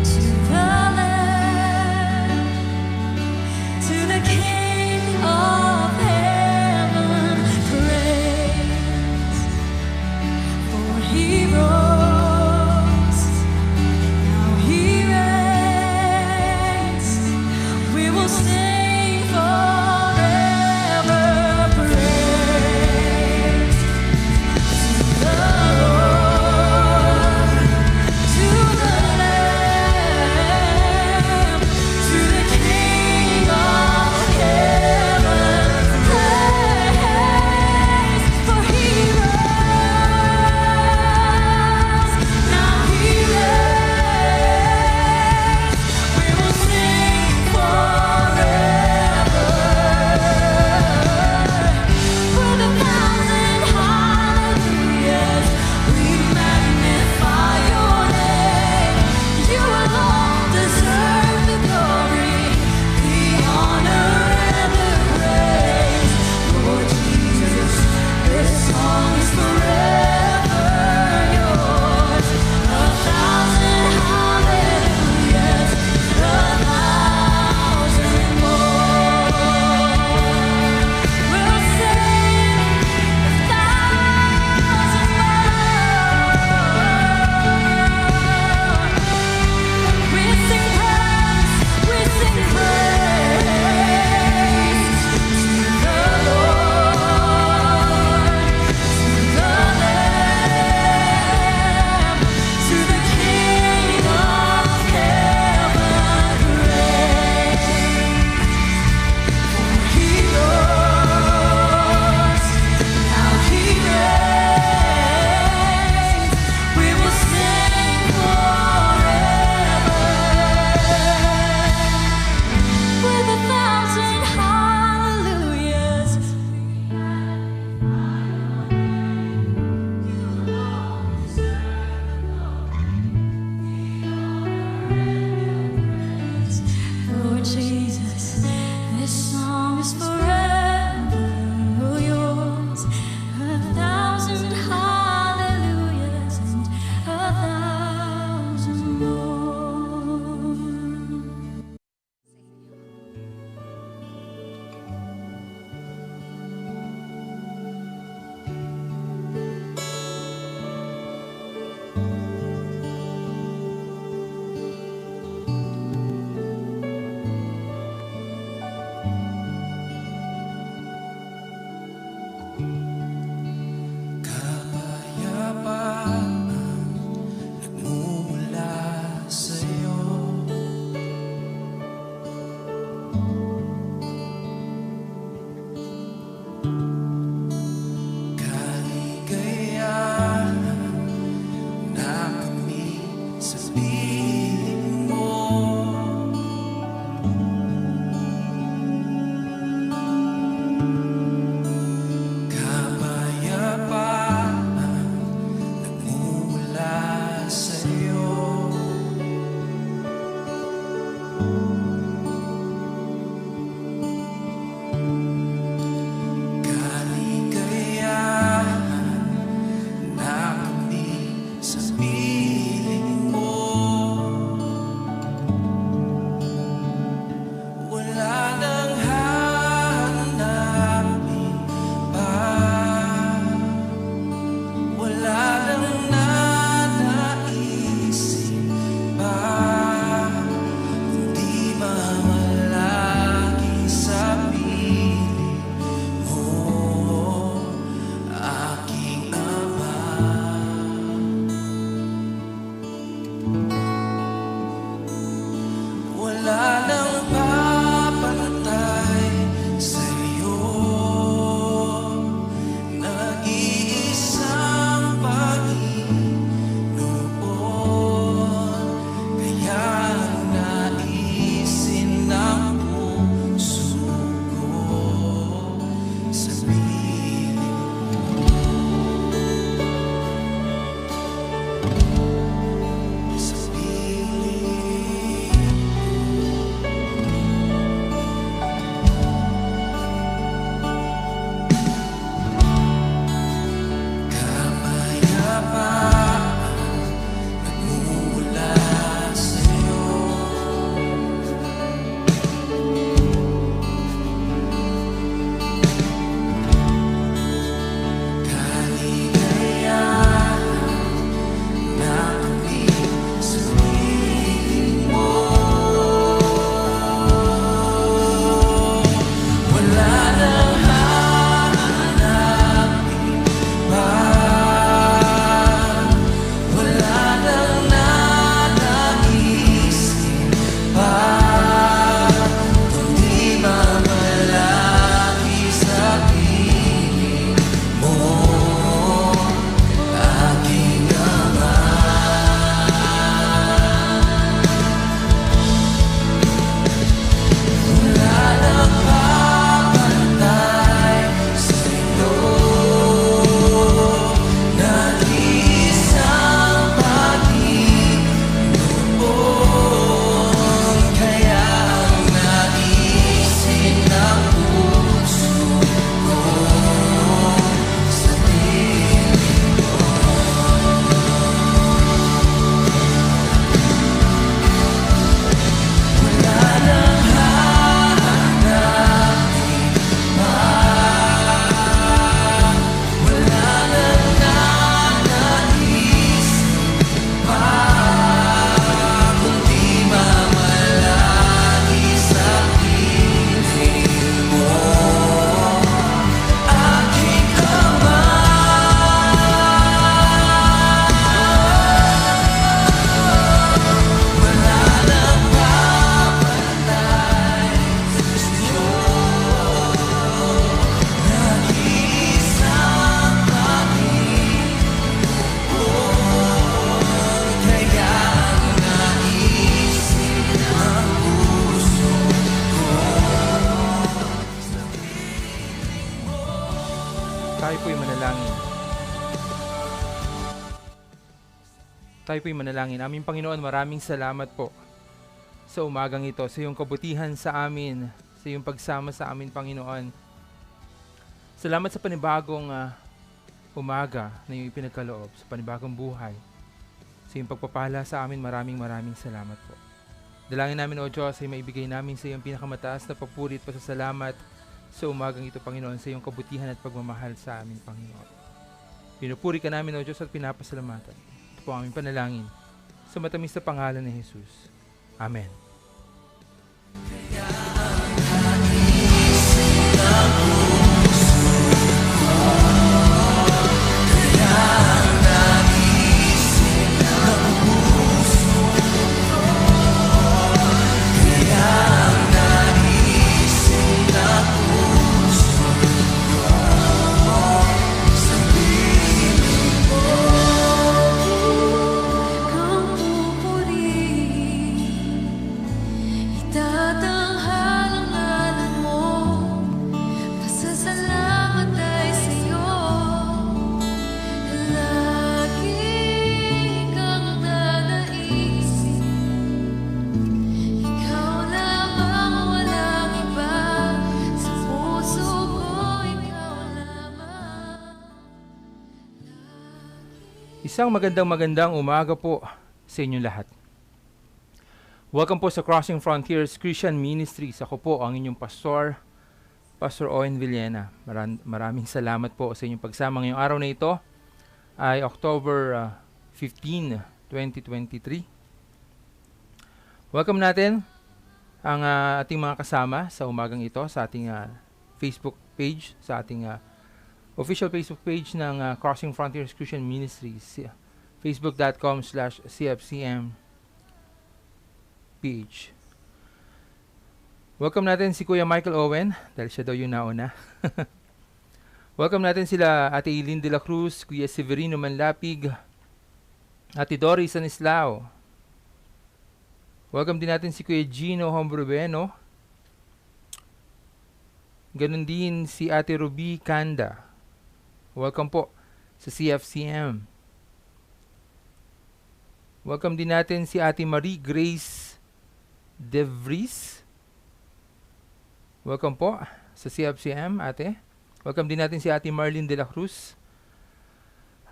To the Tayo po'y manalangin. Aming Panginoon, maraming salamat po sa umagang ito, sa iyong kabutihan sa amin, sa iyong pagsama sa amin, Panginoon. Salamat sa panibagong umaga na iyong ipinagkaloob, sa panibagong buhay, sa iyong pagpapala sa amin. Maraming salamat po. Dalangin namin, O Diyos, ay maibigay namin sa iyong pinakamataas na papuri at pasasalamat sa umagang ito, Panginoon, sa iyong kabutihan at pagmamahal sa amin, Panginoon. Pinupuri ka namin, O Diyos, at pinapasalamatan. Ito po aming panalangin sa matamis na pangalan ni Jesus. Amen. Isang magandang umaga po sa inyong lahat. Welcome po sa Crossing Frontiers Christian Ministries. Ako po ang inyong pastor, Pastor Owen Villena. Maraming salamat po sa inyong pagsama ngayong araw na ito. Ay October 15, 2023. Welcome natin ang ating mga kasama sa umagang ito sa ating Facebook page, sa ating official Facebook page ng Crossing Frontiers Christian Ministries, facebook.com/cfcmph. Welcome natin si Kuya Michael Owen, dahil siya daw yung nauna. Welcome natin sila Ate Eileen de la Cruz, Kuya Severino Manlapig, Ate Doris Anislao. Welcome din natin si Kuya Gino Hombrubeno. Ganun din si Ate Ruby Kanda. Welcome po sa CFCM. Welcome din natin si Ate Marie Grace Devries. Welcome po sa CFCM, ate. Welcome din natin si Ate Marlene de la Cruz.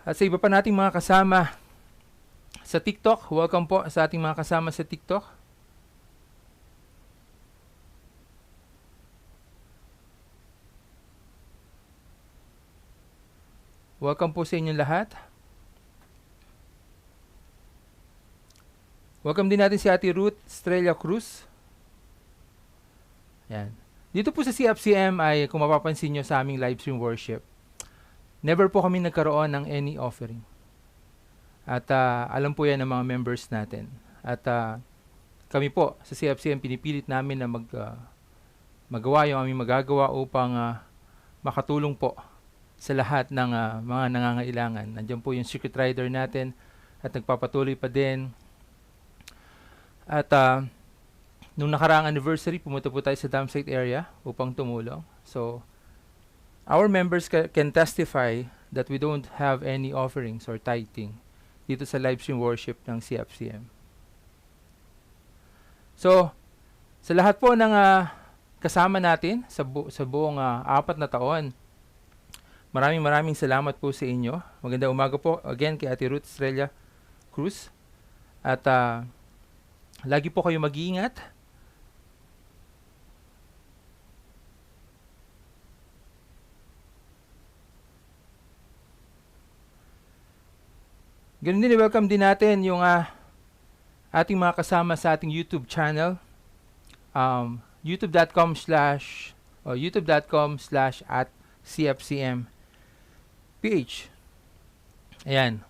At sa iba pa nating mga kasama sa TikTok, welcome po sa ating mga kasama sa TikTok. Welcome po sa inyong lahat. Welcome din natin si Ate Ruth Estrella Cruz. Yan. Dito po sa CFCM ay kung mapapansin nyo sa aming live stream worship, never po kami nagkaroon ng any offering. At alam po yan ng mga members natin. At kami po sa CFCM pinipilit namin na magawa yung aming magagawa upang makatulong po sa lahat ng mga nangangailangan. Nandiyan po yung Secret Rider natin at nagpapatuloy pa din. At nung nakaraang anniversary, pumunta po tayo sa dam site area upang tumulong. So, our members can testify that we don't have any offerings or tithing dito sa live stream worship ng CFCM. So, sa lahat po ng kasama natin sa buong 4 na taon, maraming salamat po sa inyo. Magandang umaga po again kay Ate Ruth Estrella Cruz. At lagi po kayo mag-iingat. Ganun din, welcome din natin yung ating mga kasama sa ating YouTube channel. youtube.com/@cfcmph. Ayan.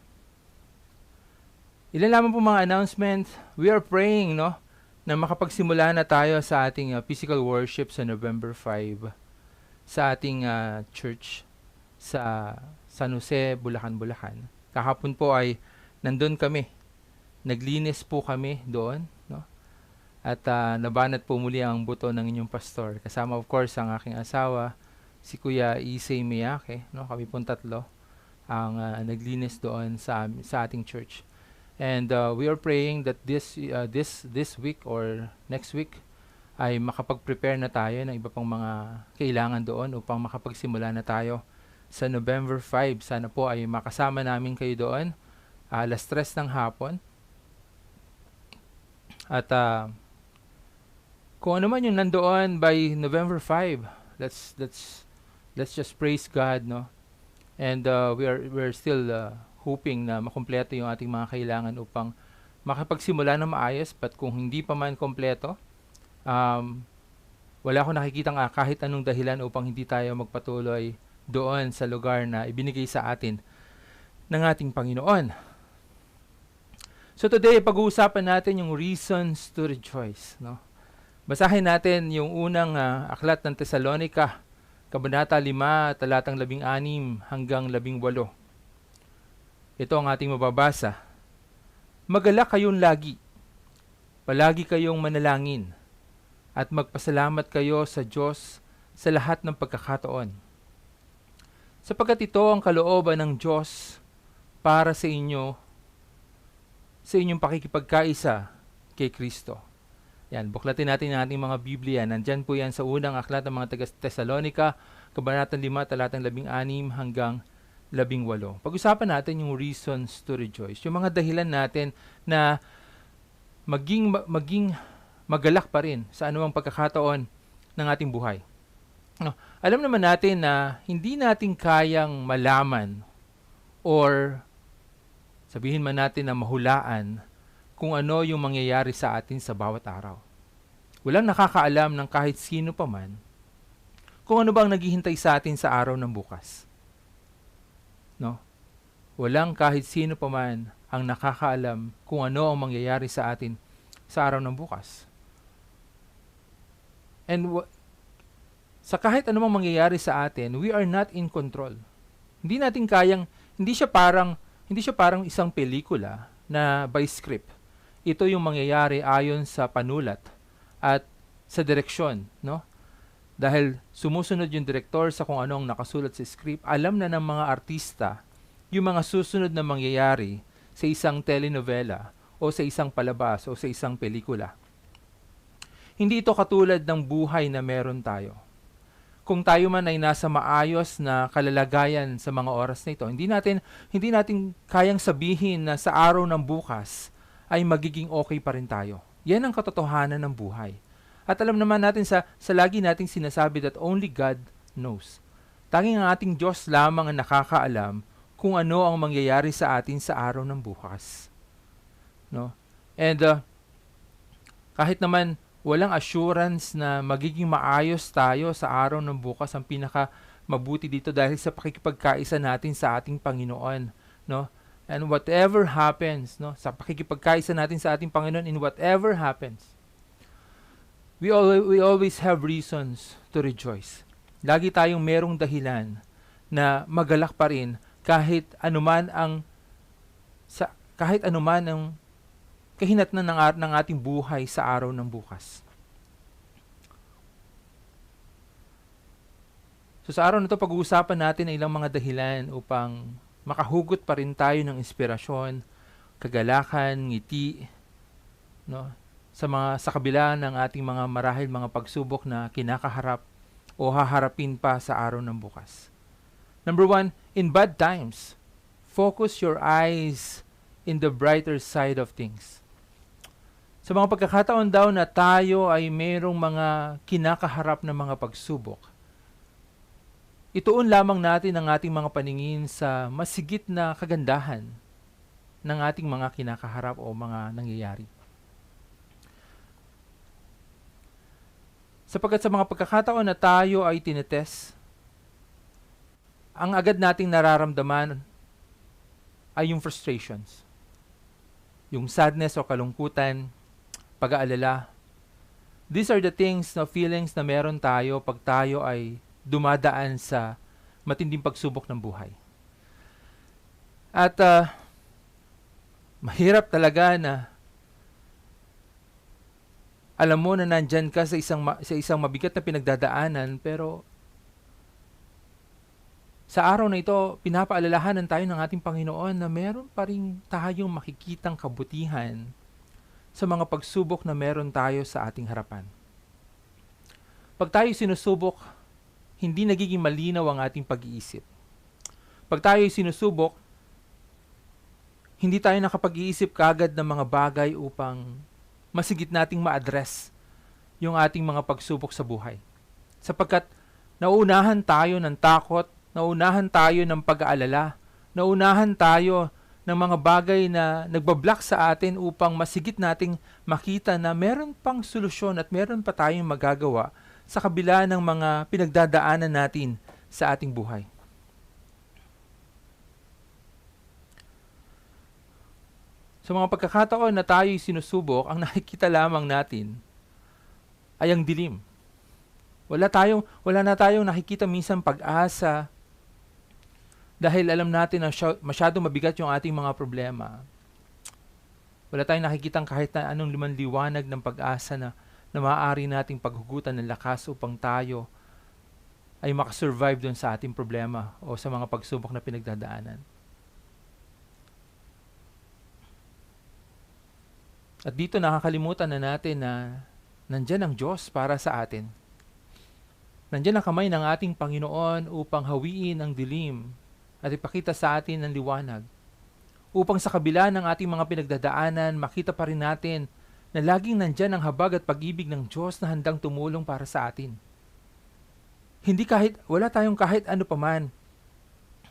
Ilan lamang po mga announcement. We are praying, no, na makapagsimula na tayo sa ating physical worship sa November 5 sa ating church sa San Jose, Bulacan. Kahapon po ay nandun kami. Naglinis po kami doon, no? At nabanat po muli ang buto ng inyong pastor. Kasama of course ang aking asawa, si Kuya Issei Miyake, no? Kami pong tatlo ang naglinis doon sa ating church. And we are praying that this week or next week ay makapag-prepare na tayo ng iba pang mga kailangan doon upang makapagsimula na tayo sa November 5. Sana po ay makasama namin kayo doon, 3:00 ng hapon. At kung ano man yung nandoon by November 5, let's just praise God, no? And we're still hoping na makumpleto yung ating mga kailangan upang makapagsimula na maayos. But kung hindi pa man kompleto, wala akong nakikitang kahit anong dahilan upang hindi tayo magpatuloy doon sa lugar na ibinigay sa atin ng ating Panginoon. So today, pag-uusapan natin yung reasons to rejoice, no? Basahin natin yung unang aklat ng Tesalonica, Kabanata 5, talatang 16 hanggang 18. Ito ang ating mababasa. Magalak kayong lagi, palagi kayong manalangin, at magpasalamat kayo sa Diyos sa lahat ng pagkakataon. Sapagkat ito ang kalooban ng Diyos para sa inyo, sa inyong pakikipagkaisa kay Kristo. Yan, buklatin natin ang ating mga Biblia. Nandyan po yan sa unang aklat ng mga taga-Tesalonica, Kabanata 5, talatang 16 hanggang 18. Pag-usapan natin yung reasons to rejoice. Yung mga dahilan natin na maging magalak pa rin sa anumang pagkakataon ng ating buhay. No, alam naman natin na hindi natin kayang malaman or sabihin man natin na mahulaan kung ano yung mangyayari sa atin sa bawat araw. Walang nakakaalam ng kahit sino pa man kung ano bang naghihintay sa atin sa araw ng bukas. No? Walang kahit sino pa man ang nakakaalam kung ano ang mangyayari sa atin sa araw ng bukas. And sa kahit anumang mangyayari sa atin, we are not in control. Hindi natin kayang, hindi siya parang isang pelikula na by script. Ito yung mangyayari ayon sa panulat at sa direksyon, no? Dahil sumusunod yung direktor sa kung ano ang nakasulat sa script, alam na ng mga artista yung mga susunod na mangyayari sa isang telenovela o sa isang palabas o sa isang pelikula. Hindi ito katulad ng buhay na meron tayo. Kung tayo man ay nasa maayos na kalalagayan sa mga oras na ito, hindi natin kayang sabihin na sa araw ng bukas ay magiging okay pa rin tayo. Yan ang katotohanan ng buhay. At alam naman natin sa lagi nating sinasabi that only God knows. Tanging ang ating Diyos lamang ang nakakaalam kung ano ang mangyayari sa atin sa araw ng bukas. No? And kahit naman walang assurance na magiging maayos tayo sa araw ng bukas, ang pinaka mabuti dito dahil sa pakikipagkaisa natin sa ating Panginoon, no? And whatever happens, no, sa pakikipagkaisa natin sa ating Panginoon, in whatever happens, we always have reasons to rejoice. Lagi tayong merong dahilan na magalak pa rin kahit anuman ang kahinatnan ng ating buhay sa araw ng bukas. So sa araw na ito, pag-uusapan natin ang ilang mga dahilan upang makahugot pa rin tayo ng inspirasyon, kagalakan, ngiti, no, sa kabila ng ating mga marahil mga pagsubok na kinakaharap o haharapin pa sa araw ng bukas. Number 1, in bad times, focus your eyes in the brighter side of things. Sa mga pagkakataon daw na tayo ay mayroong mga kinakaharap na mga pagsubok, ituon lamang natin ang ating mga paningin sa masigit na kagandahan ng ating mga kinakaharap o mga nangyayari. Sapagkat sa mga pagkakataon na tayo ay tinetest, ang agad nating nararamdaman ay yung frustrations, yung sadness o kalungkutan, pag-aalala. These are the things, no, feelings na meron tayo pag tayo ay dumadaan sa matinding pagsubok ng buhay. At mahirap talaga na alam mo na nandyan ka sa isang mabigat na pinagdadaanan, pero Sa araw na ito, pinapaalalahanan tayo ng ating Panginoon na meron pa rin tayong makikitang kabutihan sa mga pagsubok na meron tayo sa ating harapan. Pag tayo sinusubok, hindi nagiging malinaw ang ating pag-iisip. Pag tayo sinusubok, hindi tayo nakapag-iisip kaagad ng mga bagay upang masigit nating ma-address yung ating mga pagsubok sa buhay. Sapagkat nauunahan tayo ng takot, nauunahan tayo ng pag-aalala, nauunahan tayo ng mga bagay na nagbablock sa atin upang masigit nating makita na meron pang solusyon at meron pa tayong magagawa sa kabila ng mga pinagdadaanan natin sa ating buhay. Sa mga pagkakataon na tayo'y sinusubok, ang nakikita lamang natin ay ang dilim. Wala na tayong nakikita minsan pag-asa dahil alam natin na masyado mabigat yung ating mga problema. Wala tayong nakikitang kahit na anong liwanag ng pag-asa na maaari nating paghugutan ng lakas upang tayo ay makasurvive dun sa ating problema o sa mga pagsubok na pinagdadaanan. At dito nakakalimutan na natin na nandyan ang Diyos para sa atin. Nandyan ang kamay ng ating Panginoon upang hawiin ang dilim at ipakita sa atin ang liwanag. Upang sa kabila ng ating mga pinagdadaanan, makita pa rin natin na laging nandyan ang habag at pag-ibig ng Diyos na handang tumulong para sa atin. Wala tayong kahit ano paman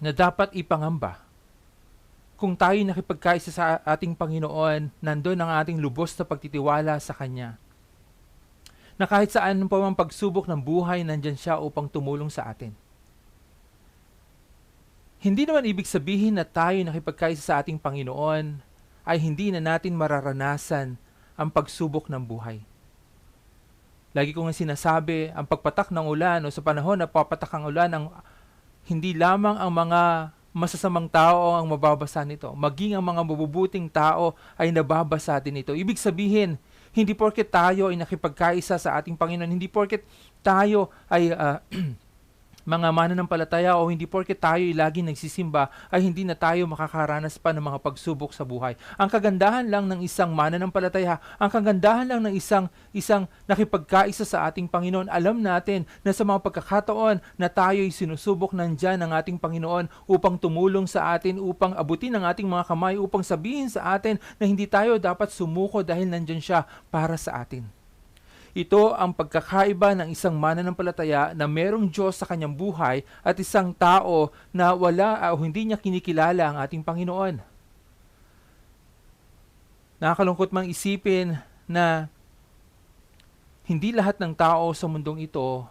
na dapat ipangamba. Kung tayo nakipagkaisa sa ating Panginoon, nandun ang ating lubos na pagtitiwala sa Kanya. Na kahit saan pa mang pagsubok ng buhay, nandyan siya upang tumulong sa atin. Hindi naman ibig sabihin na tayo nakipagkaisa sa ating Panginoon ay hindi na natin mararanasan ang pagsubok ng buhay. Lagi ko nga sinasabi, ang pagpatak ng ulan o sa panahon na papatak ang ulan, hindi lamang ang mga masasamang tao ang mababasa nito. Maging ang mga mabubuting tao ay nababasa din ito. Ibig sabihin, hindi porket tayo ay nakipagkaisa sa ating Panginoon, hindi porket tayo ay mga mananampalataya o hindi porket tayo ay laging nagsisimba ay hindi na tayo makakaranas pa ng mga pagsubok sa buhay. Ang kagandahan lang ng isang mananampalataya, ang kagandahan lang ng isang nakipagkaisa sa ating Panginoon, alam natin na sa mga pagkakataon na tayo ay sinusubok, nandyan ang ating Panginoon upang tumulong sa atin, upang abutin ang ating mga kamay, upang sabihin sa atin na hindi tayo dapat sumuko dahil nandyan siya para sa atin. Ito ang pagkakaiba ng isang mananampalataya na merong Diyos sa kanyang buhay at isang tao na wala o hindi niya kinikilala ang ating Panginoon. Nakakalungkot mang isipin na hindi lahat ng tao sa mundong ito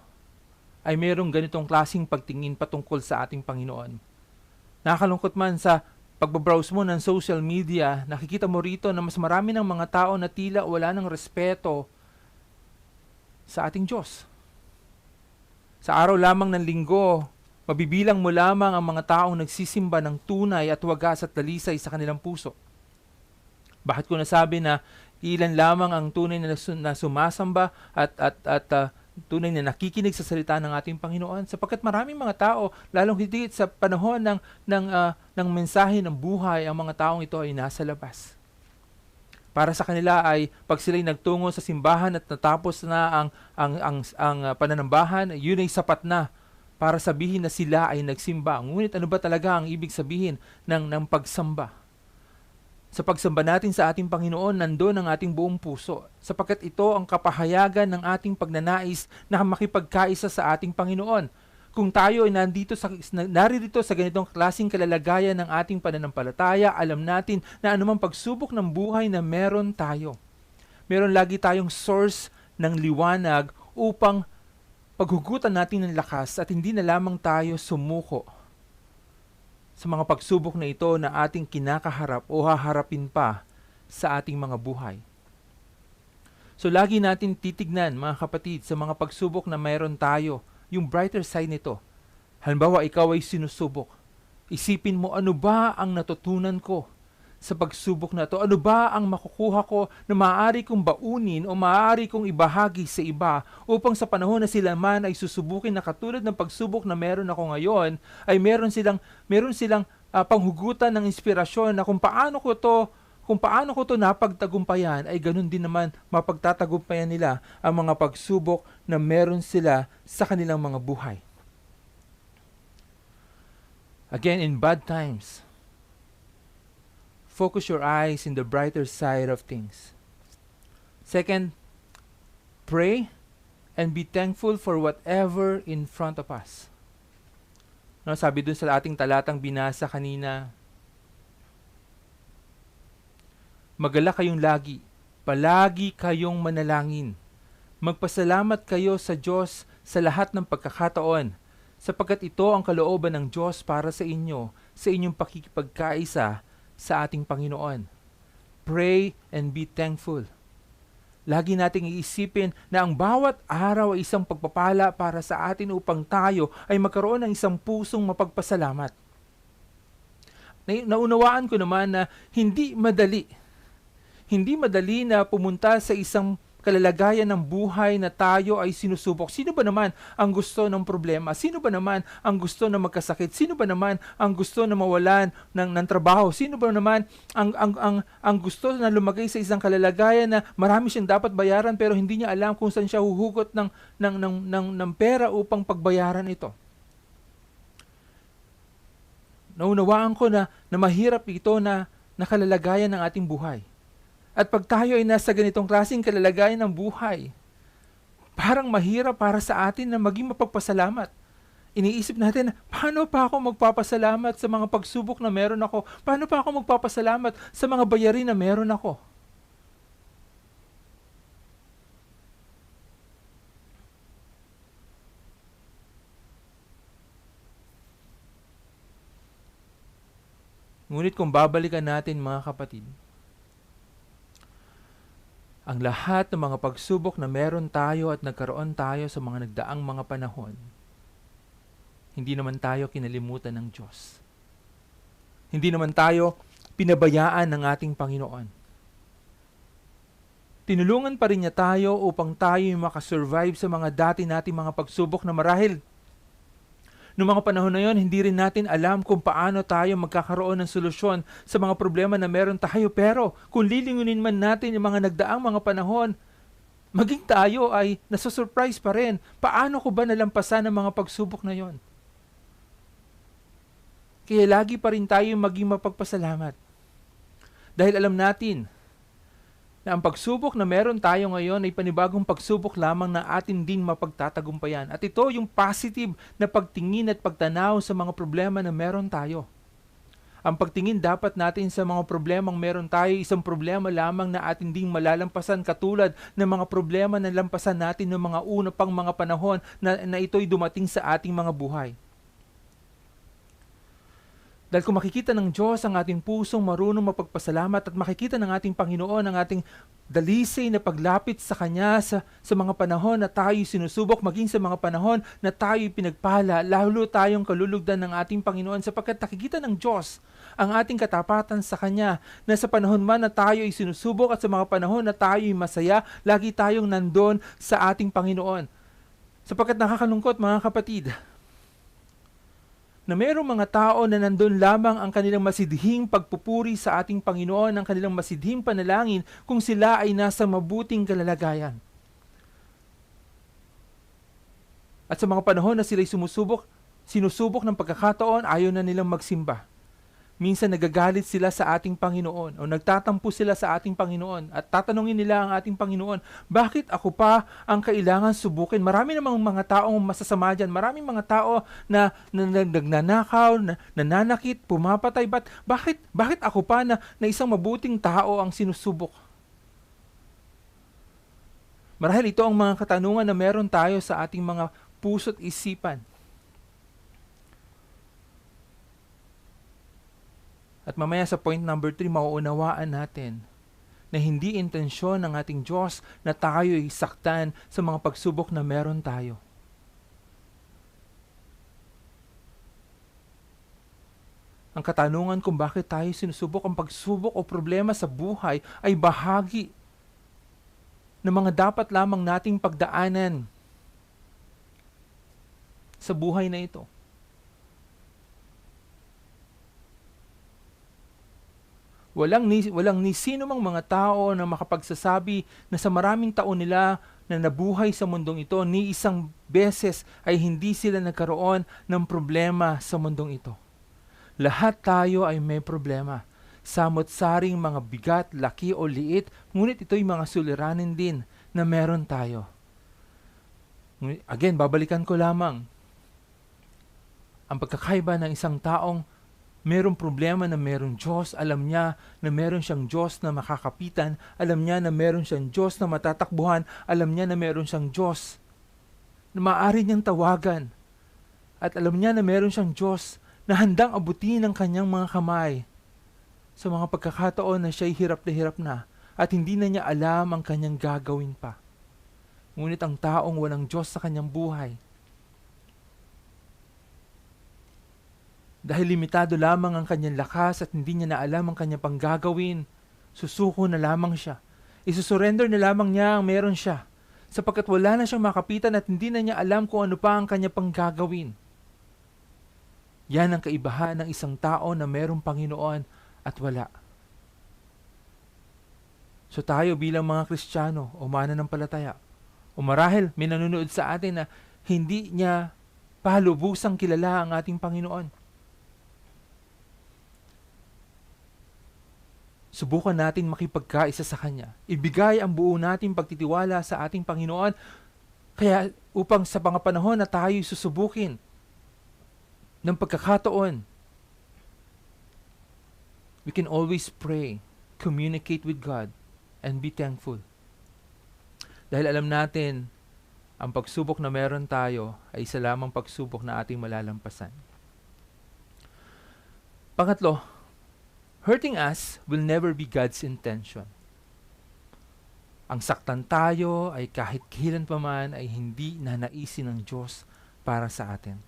ay merong ganitong klaseng pagtingin patungkol sa ating Panginoon. Nakakalungkot man sa pagbabrowse mo ng social media, nakikita mo rito na mas marami ng mga tao na tila wala ng respeto sa ating Diyos. Sa araw lamang ng linggo, mabibilang mo lamang ang mga taong nagsisimba ng tunay at wagas at dalisay sa kanilang puso. Bakit ko nasabi na ilan lamang ang tunay na sumasamba at tunay na nakikinig sa salita ng ating Panginoon? Sapagkat maraming mga tao, lalong higit sa panahon ng mensahe ng buhay, ang mga taong ito ay nasa labas. Para sa kanila ay pag sila'y nagtungo sa simbahan at natapos na ang pananambahan, yun ay sapat na para sabihin na sila ay nagsimba. Ngunit ano ba talaga ang ibig sabihin ng pagsamba? Sa pagsamba natin sa ating Panginoon, nandoon ang ating buong puso, sapagkat ito ang kapahayagan ng ating pagnanais na makipagkaisa sa ating Panginoon. Kung tayo ay naririto sa ganitong klaseng kalalagayan ng ating pananampalataya, alam natin na anumang pagsubok ng buhay na meron tayo, meron lagi tayong source ng liwanag upang paghugutan natin ng lakas at hindi na lamang tayo sumuko sa mga pagsubok na ito na ating kinakaharap o haharapin pa sa ating mga buhay. So lagi natin titignan, mga kapatid, sa mga pagsubok na mayroon tayo, yung brighter side nito. Halimbawa, ikaw ay sinusubok. Isipin mo, ano ba ang natutunan ko sa pagsubok na to? Ano ba ang makukuha ko na maaari kong baunin o maaari kong ibahagi sa iba upang sa panahon na sila man ay susubukin na katulad ng pagsubok na meron ako ngayon, ay meron silang panghugutan ng inspirasyon na kung paano ko to napagtagumpayan, ay ganun din naman mapagtatagumpayan nila ang mga pagsubok na meron sila sa kanilang mga buhay. Again, in bad times, focus your eyes in the brighter side of things. Second, pray and be thankful for whatever in front of us. No, sabi dun sa ating talatang binasa kanina, magala kayong lagi, palagi kayong manalangin. Magpasalamat kayo sa Diyos sa lahat ng pagkakataon, sapagkat ito ang kalooban ng Diyos para sa inyo, sa inyong pakikipagkaisa sa ating Panginoon. Pray and be thankful. Lagi nating iisipin na ang bawat araw ay isang pagpapala para sa atin upang tayo ay magkaroon ng isang pusong mapagpasalamat. Naunawaan ko naman na hindi madali na pumunta sa isang kalalagayan ng buhay na tayo ay sinusubok. Sino ba naman ang gusto ng problema? Sino ba naman ang gusto na magkasakit? Sino ba naman ang gusto na mawalan ng trabaho? Sino ba naman ang gusto na lumagay sa isang kalalagayan na marami siyang dapat bayaran pero hindi niya alam kung saan siya huhugot ng pera upang pagbayaran ito? Naunawaan ko na mahirap ito na kalalagayan ng ating buhay. At pag tayo ay nasa ganitong klaseng kalalagayan ng buhay, parang mahirap para sa atin na maging mapagpasalamat. Iniisip natin, paano pa ako magpapasalamat sa mga pagsubok na meron ako? Paano pa ako magpapasalamat sa mga bayarin na meron ako? Ngunit kung babalikan natin mga kapatid, ang lahat ng mga pagsubok na meron tayo at nagkaroon tayo sa mga nagdaang mga panahon, hindi naman tayo kinalimutan ng Diyos. Hindi naman tayo pinabayaan ng ating Panginoon. Tinulungan pa rin niya tayo upang tayo makasurvive sa mga dati nating mga pagsubok na marahil noong mga panahon na yon, hindi rin natin alam kung paano tayo magkakaroon ng solusyon sa mga problema na meron tayo. Pero kung lilingunin man natin yung mga nagdaang mga panahon, maging tayo ay nasusurprise pa rin. Paano ko ba nalampasan ang mga pagsubok na yon? Kaya lagi pa rin tayo maging mapagpasalamat. Dahil alam natin na ang pagsubok na meron tayo ngayon ay panibagong pagsubok lamang na atin din mapagtatagumpayan. At ito yung positive na pagtingin at pagtanaw sa mga problema na meron tayo. Ang pagtingin dapat natin sa mga problemang meron tayo, isang problema lamang na atin ding malalampasan katulad ng mga problema na lampasan natin ng mga una pang mga panahon na ito'y dumating sa ating mga buhay. Dahil kung makikita ng Diyos ang ating pusong marunong mapagpasalamat at makikita ng ating Panginoon ang ating dalisay na paglapit sa Kanya sa mga panahon na tayo sinusubok, maging sa mga panahon na tayo pinagpala, lalo tayong kalulugdan ng ating Panginoon sapagkat nakikita ng Diyos ang ating katapatan sa Kanya na sa panahon man na tayo ay sinusubok at sa mga panahon na tayo ay masaya, lagi tayong nandun sa ating Panginoon. Sapagkat nakakalungkot mga kapatid, na mayroong mga tao na nandun lamang ang kanilang masidhing pagpupuri sa ating Panginoon, ang kanilang masidhing panalangin kung sila ay nasa mabuting kalalagayan. At sa mga panahon na sila'y sinusubok ng pagkakataon, ayaw na nilang magsimba. Minsan nagagalit sila sa ating Panginoon o nagtatampo sila sa ating Panginoon at tatanungin nila ang ating Panginoon, bakit ako pa ang kailangan subukin? Marami namang mga taong masasama dyan. Maraming mga tao na nagnanakaw, na nananakit, pumapatay. Bakit ako pa na isang mabuting tao ang sinusubok? Marahil ito ang mga katanungan na meron tayo sa ating mga puso't isipan. At mamaya sa point number 3, mauunawaan natin na hindi intensyon ng ating Diyos na tayo ay saktan sa mga pagsubok na meron tayo. Ang katanungan kung bakit tayo sinusubok, ang pagsubok o problema sa buhay ay bahagi ng mga dapat lamang nating pagdaanan sa buhay na ito. Walang ni sino mang mga tao na makapagsasabi na sa maraming taon nila na nabuhay sa mundong ito, ni isang beses ay hindi sila nagkaroon ng problema sa mundong ito. Lahat tayo ay may problema. Samot-saring mga bigat, laki o liit, ngunit ito'y mga suliranin din na meron tayo. Again, babalikan ko lamang. Ang pagkakaiba ng isang taong merong problema na merong Diyos, alam niya na meron siyang Diyos na makakapitan, alam niya na meron siyang Diyos na matatakbuhan, alam niya na meron siyang Diyos na maaari niyang tawagan, at alam niya na meron siyang Diyos na handang abutin ang kanyang mga kamay sa mga pagkakataon na siya'y hirap na at hindi na niya alam ang kanyang gagawin pa. Ngunit ang taong walang Diyos sa kanyang buhay, dahil limitado lamang ang kanyang lakas at hindi niya na alam ang kanyang panggagawin, susuko na lamang siya. Isusurrender na lamang niya ang meron siya, sapagkat wala na siyang makapitan at hindi na niya alam kung ano pa ang kanyang panggagawin. Yan ang kaibahan ng isang tao na merong Panginoon at wala. So tayo bilang mga Kristiyano o mananampalataya, o marahil may nanonood sa atin na hindi niya pahalubusang kilala ang ating Panginoon, subukan natin makipagkaisa sa Kanya. Ibigay ang buo nating pagtitiwala sa ating Panginoon, kaya upang sa mga panahon na tayo'y susubukin ng pagkakataon, we can always pray, communicate with God, and be thankful. Dahil alam natin, ang pagsubok na meron tayo ay isa lamang pagsubok na ating malalampasan. Pangatlo, hurting us will never be God's intention. Ang saktan tayo ay kahit kailan pa man ay hindi nanaisin ng Diyos para sa atin.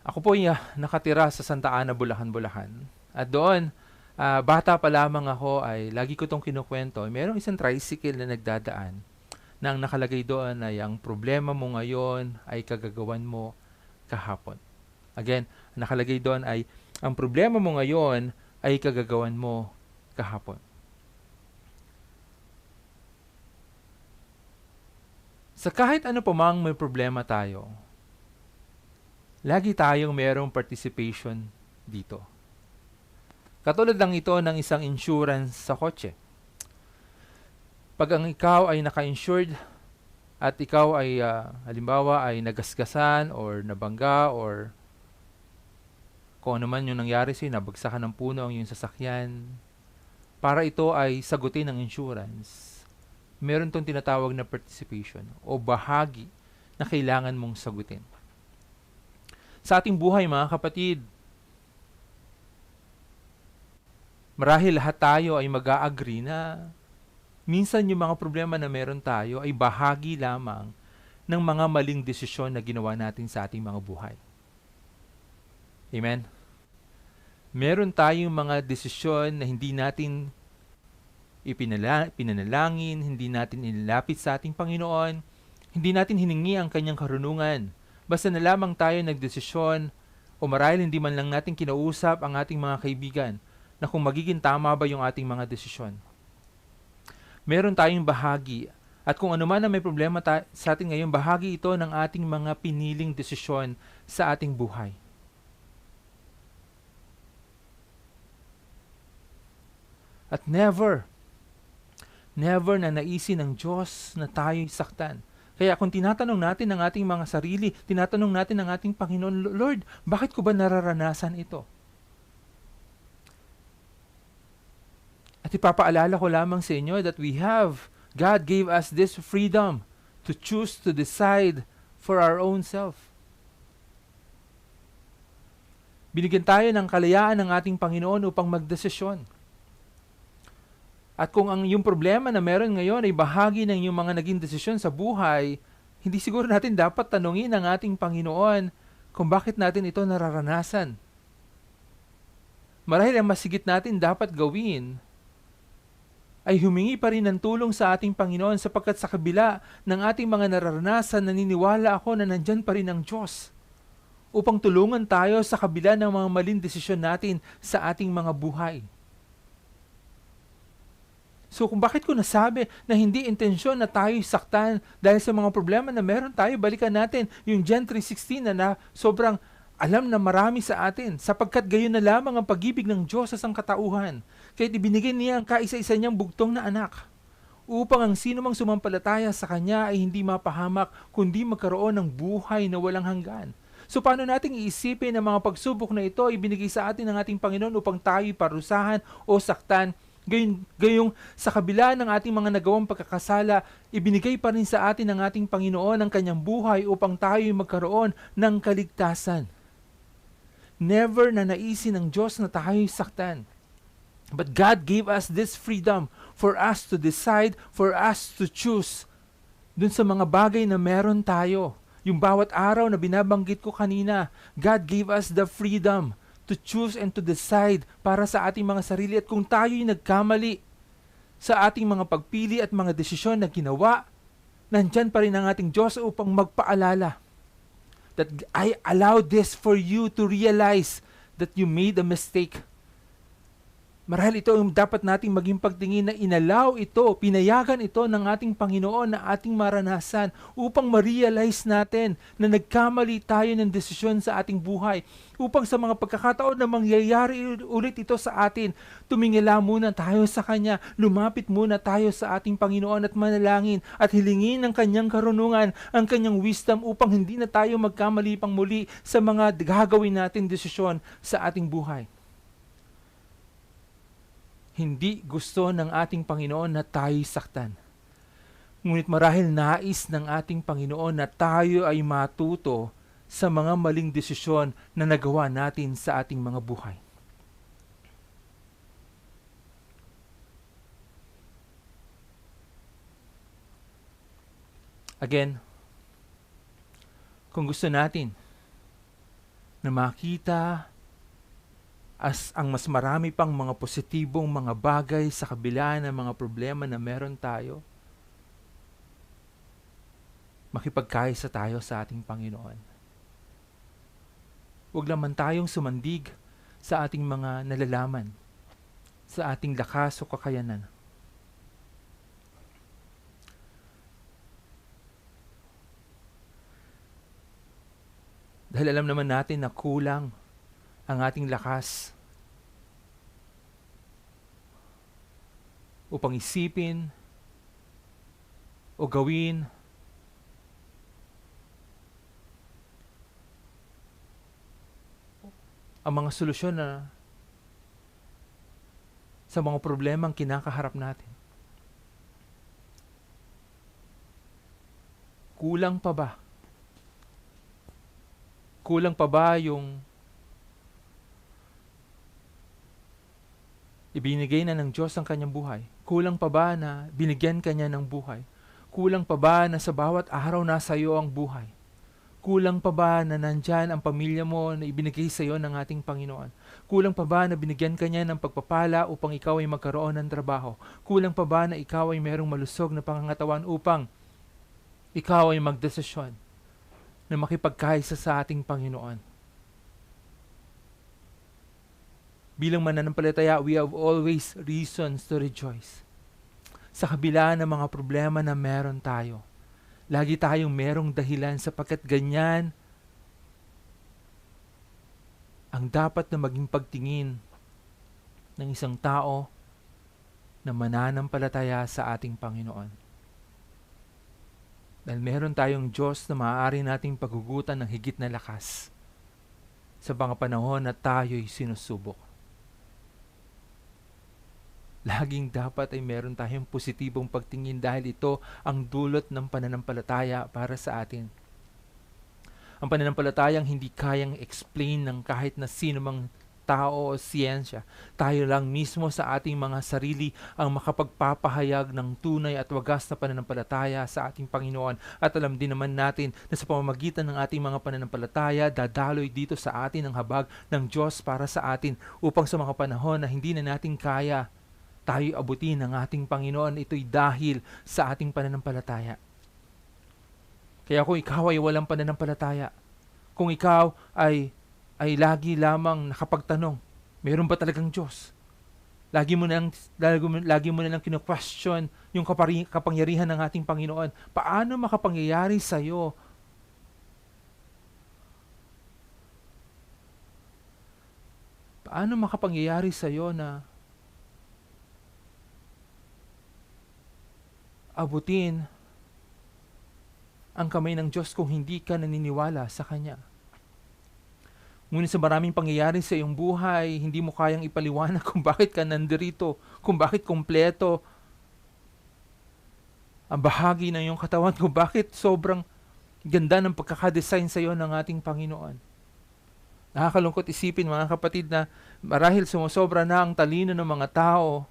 Ako po nakatira sa Santa Ana, Bulacan. At doon, bata pa lamang ako ay lagi ko itong kinukwento. Mayroong isang tricycle na nagdadaan na ang nakalagay doon ay ang problema mo ngayon ay kagagawan mo kahapon. Again, nakalagay doon ay ang problema mo ngayon ay kagagawan mo kahapon. Sa kahit ano pa mang may problema tayo, lagi tayong mayroong participation dito. Katulad lang ito ng isang insurance sa kotse. Pag ang ikaw ay naka-insured at ikaw ay halimbawa ay nagasgasan or nabangga or kung ano man yung nangyari sa'yo, nabagsakan ng puno ang iyong sasakyan, para ito ay sagutin ng insurance, meron itong tinatawag na participation o bahagi na kailangan mong sagutin. Sa ating buhay, mga kapatid, marahil lahat tayo ay mag-a-agree na minsan yung mga problema na meron tayo ay bahagi lamang ng mga maling desisyon na ginawa natin sa ating mga buhay. Amen? Meron tayong mga desisyon na hindi natin pinanalangin, hindi natin inilapit sa ating Panginoon, hindi natin hiningi ang kanyang karunungan. Basta na lamang tayo nagdesisyon o marahil hindi man lang natin kinausap ang ating mga kaibigan na kung magiging tama ba yung ating mga desisyon. Meron tayong bahagi at kung ano man na may problema sa atin ngayon, bahagi ito ng ating mga piniling desisyon sa ating buhay. At never na naisin ng Diyos na tayo'y saktan. Kaya kung tinatanong natin ang ating mga sarili, tinatanong natin ang ating Panginoon, Lord, bakit ko ba nararanasan ito? At ipapaalala ko lamang sa inyo that God gave us this freedom to choose to decide for our own self. Binigyan tayo ng kalayaan ng ating Panginoon upang magdesisyon. At kung ang yung problema na meron ngayon ay bahagi ng yung mga naging desisyon sa buhay, hindi siguro natin dapat tanungin ang ating Panginoon kung bakit natin ito nararanasan. Marahil ang masigit natin dapat gawin ay humingi pa rin ng tulong sa ating Panginoon sapagkat sa kabila ng ating mga nararanasan, naniniwala ako na nandyan pa rin ang Diyos upang tulungan tayo sa kabila ng mga maling desisyon natin sa ating mga buhay. So kung bakit ko nasabi na hindi intensyon na tayo saktan dahil sa mga problema na meron tayo, balikan natin yung John 3:16 na sobrang alam na marami sa atin, sapagkat gayon na lamang ang pag-ibig ng Diyos sa sangkatauhan, kaya't ibinigay niya ang kaisa-isa niyang bugtong na anak, upang ang sino mang sumampalataya sa Kanya ay hindi mapahamak, kundi magkaroon ng buhay na walang hanggan. So paano nating iisipin ang mga pagsubok na ito ibinigay sa atin ng ating Panginoon upang tayo'y parusahan o saktan? Gayong sa kabila ng ating mga nagawang pagkakasala, ibinigay pa rin sa atin ng ating Panginoon ang Kanyang buhay upang tayo'y magkaroon ng kaligtasan. Never na naisin ng Diyos na tayo'y saktan. But God gave us this freedom for us to decide, for us to choose dun sa mga bagay na meron tayo. Yung bawat araw na binabanggit ko kanina, God gave us the freedom to choose and to decide para sa ating mga sarili. At kung tayo'y nagkamali sa ating mga pagpili at mga desisyon na ginawa, nandyan pa rin ang ating Diyos upang magpaalala that I allow this for you to realize that you made a mistake. Marahil ito yung dapat nating maging pagtingin na inalaw ito, pinayagan ito ng ating Panginoon na ating maranasan upang ma-realize natin na nagkamali tayo ng desisyon sa ating buhay. Upang sa mga pagkakataon na mangyayari ulit ito sa atin, tumingala muna tayo sa Kanya, lumapit muna tayo sa ating Panginoon at manalangin at hilingin ang Kanyang karunungan, ang Kanyang wisdom upang hindi na tayo magkamali pang muli sa mga gagawin natin desisyon sa ating buhay. Hindi gusto ng ating Panginoon na tayo'y saktan. Ngunit marahil nais ng ating Panginoon na tayo ay matuto sa mga maling desisyon na nagawa natin sa ating mga buhay. Again, kung gusto natin na makita ang mas marami pang mga positibong mga bagay sa kabila ng mga problema na meron tayo, makipagkaisa tayo sa ating Panginoon. Huwag naman tayong sumandig sa ating mga nalalaman, sa ating lakas o kakayanan. Dahil alam naman natin na kulang ang ating lakas upang isipin o gawin ang mga solusyon na sa mga problemang kinakaharap natin. Kulang pa ba? Kulang pa ba yung ibinigay na ng Diyos ang kanyang buhay? Kulang pa ba na binigyan kanya ng buhay? Kulang pa ba na sa bawat araw nasa iyo ang buhay? Kulang pa ba na nandyan ang pamilya mo na ibinigay sa iyo ng ating Panginoon? Kulang pa ba na binigyan kanya ng pagpapala upang ikaw ay magkaroon ng trabaho? Kulang pa ba na ikaw ay merong malusog na pangangatawan upang ikaw ay magdesisyon na makipagkaisa sa ating Panginoon? Bilang mananampalataya, we have always reasons to rejoice. Sa kabila ng mga problema na meron tayo, lagi tayong merong dahilan sapagkat ganyan ang dapat na maging pagtingin ng isang tao na mananampalataya sa ating Panginoon. Dahil meron tayong Diyos na maaari nating paghugutan ng higit na lakas sa mga panahon na tayo'y sinusubok. Laging dapat ay meron tayong positibong pagtingin dahil ito ang dulot ng pananampalataya para sa atin. Ang pananampalatayang hindi kayang explain ng kahit na sino mang tao o siyensya. Tayo lang mismo sa ating mga sarili ang makapagpapahayag ng tunay at wagas na pananampalataya sa ating Panginoon. At alam din naman natin na sa pamamagitan ng ating mga pananampalataya, dadaloy dito sa atin ang habag ng Diyos para sa atin upang sa mga panahon na hindi na natin kaya, tayo abutin ng ating Panginoon. Ito'y dahil sa ating pananampalataya. Kaya kung ikaw ay walang pananampalataya, kung ikaw ay lagi lamang nakapagtanong, mayroon ba talagang Diyos? Lagi mo na lang kino-question yung kapangyarihan ng ating Panginoon. Paano makapangyayari sa iyo? Paano makapangyayari sa iyo na abutin ang kamay ng Diyos kung hindi ka naniniwala sa Kanya? Ngunit sa maraming pangyayari sa iyong buhay, hindi mo kayang ipaliwanag kung bakit ka nandirito, kung bakit kompleto ang bahagi ng iyong katawan, kung bakit sobrang ganda ng pagkakadesign sa iyo ng ating Panginoon. Nakakalungkot isipin, mga kapatid, na marahil sumusobra na ang talino ng mga tao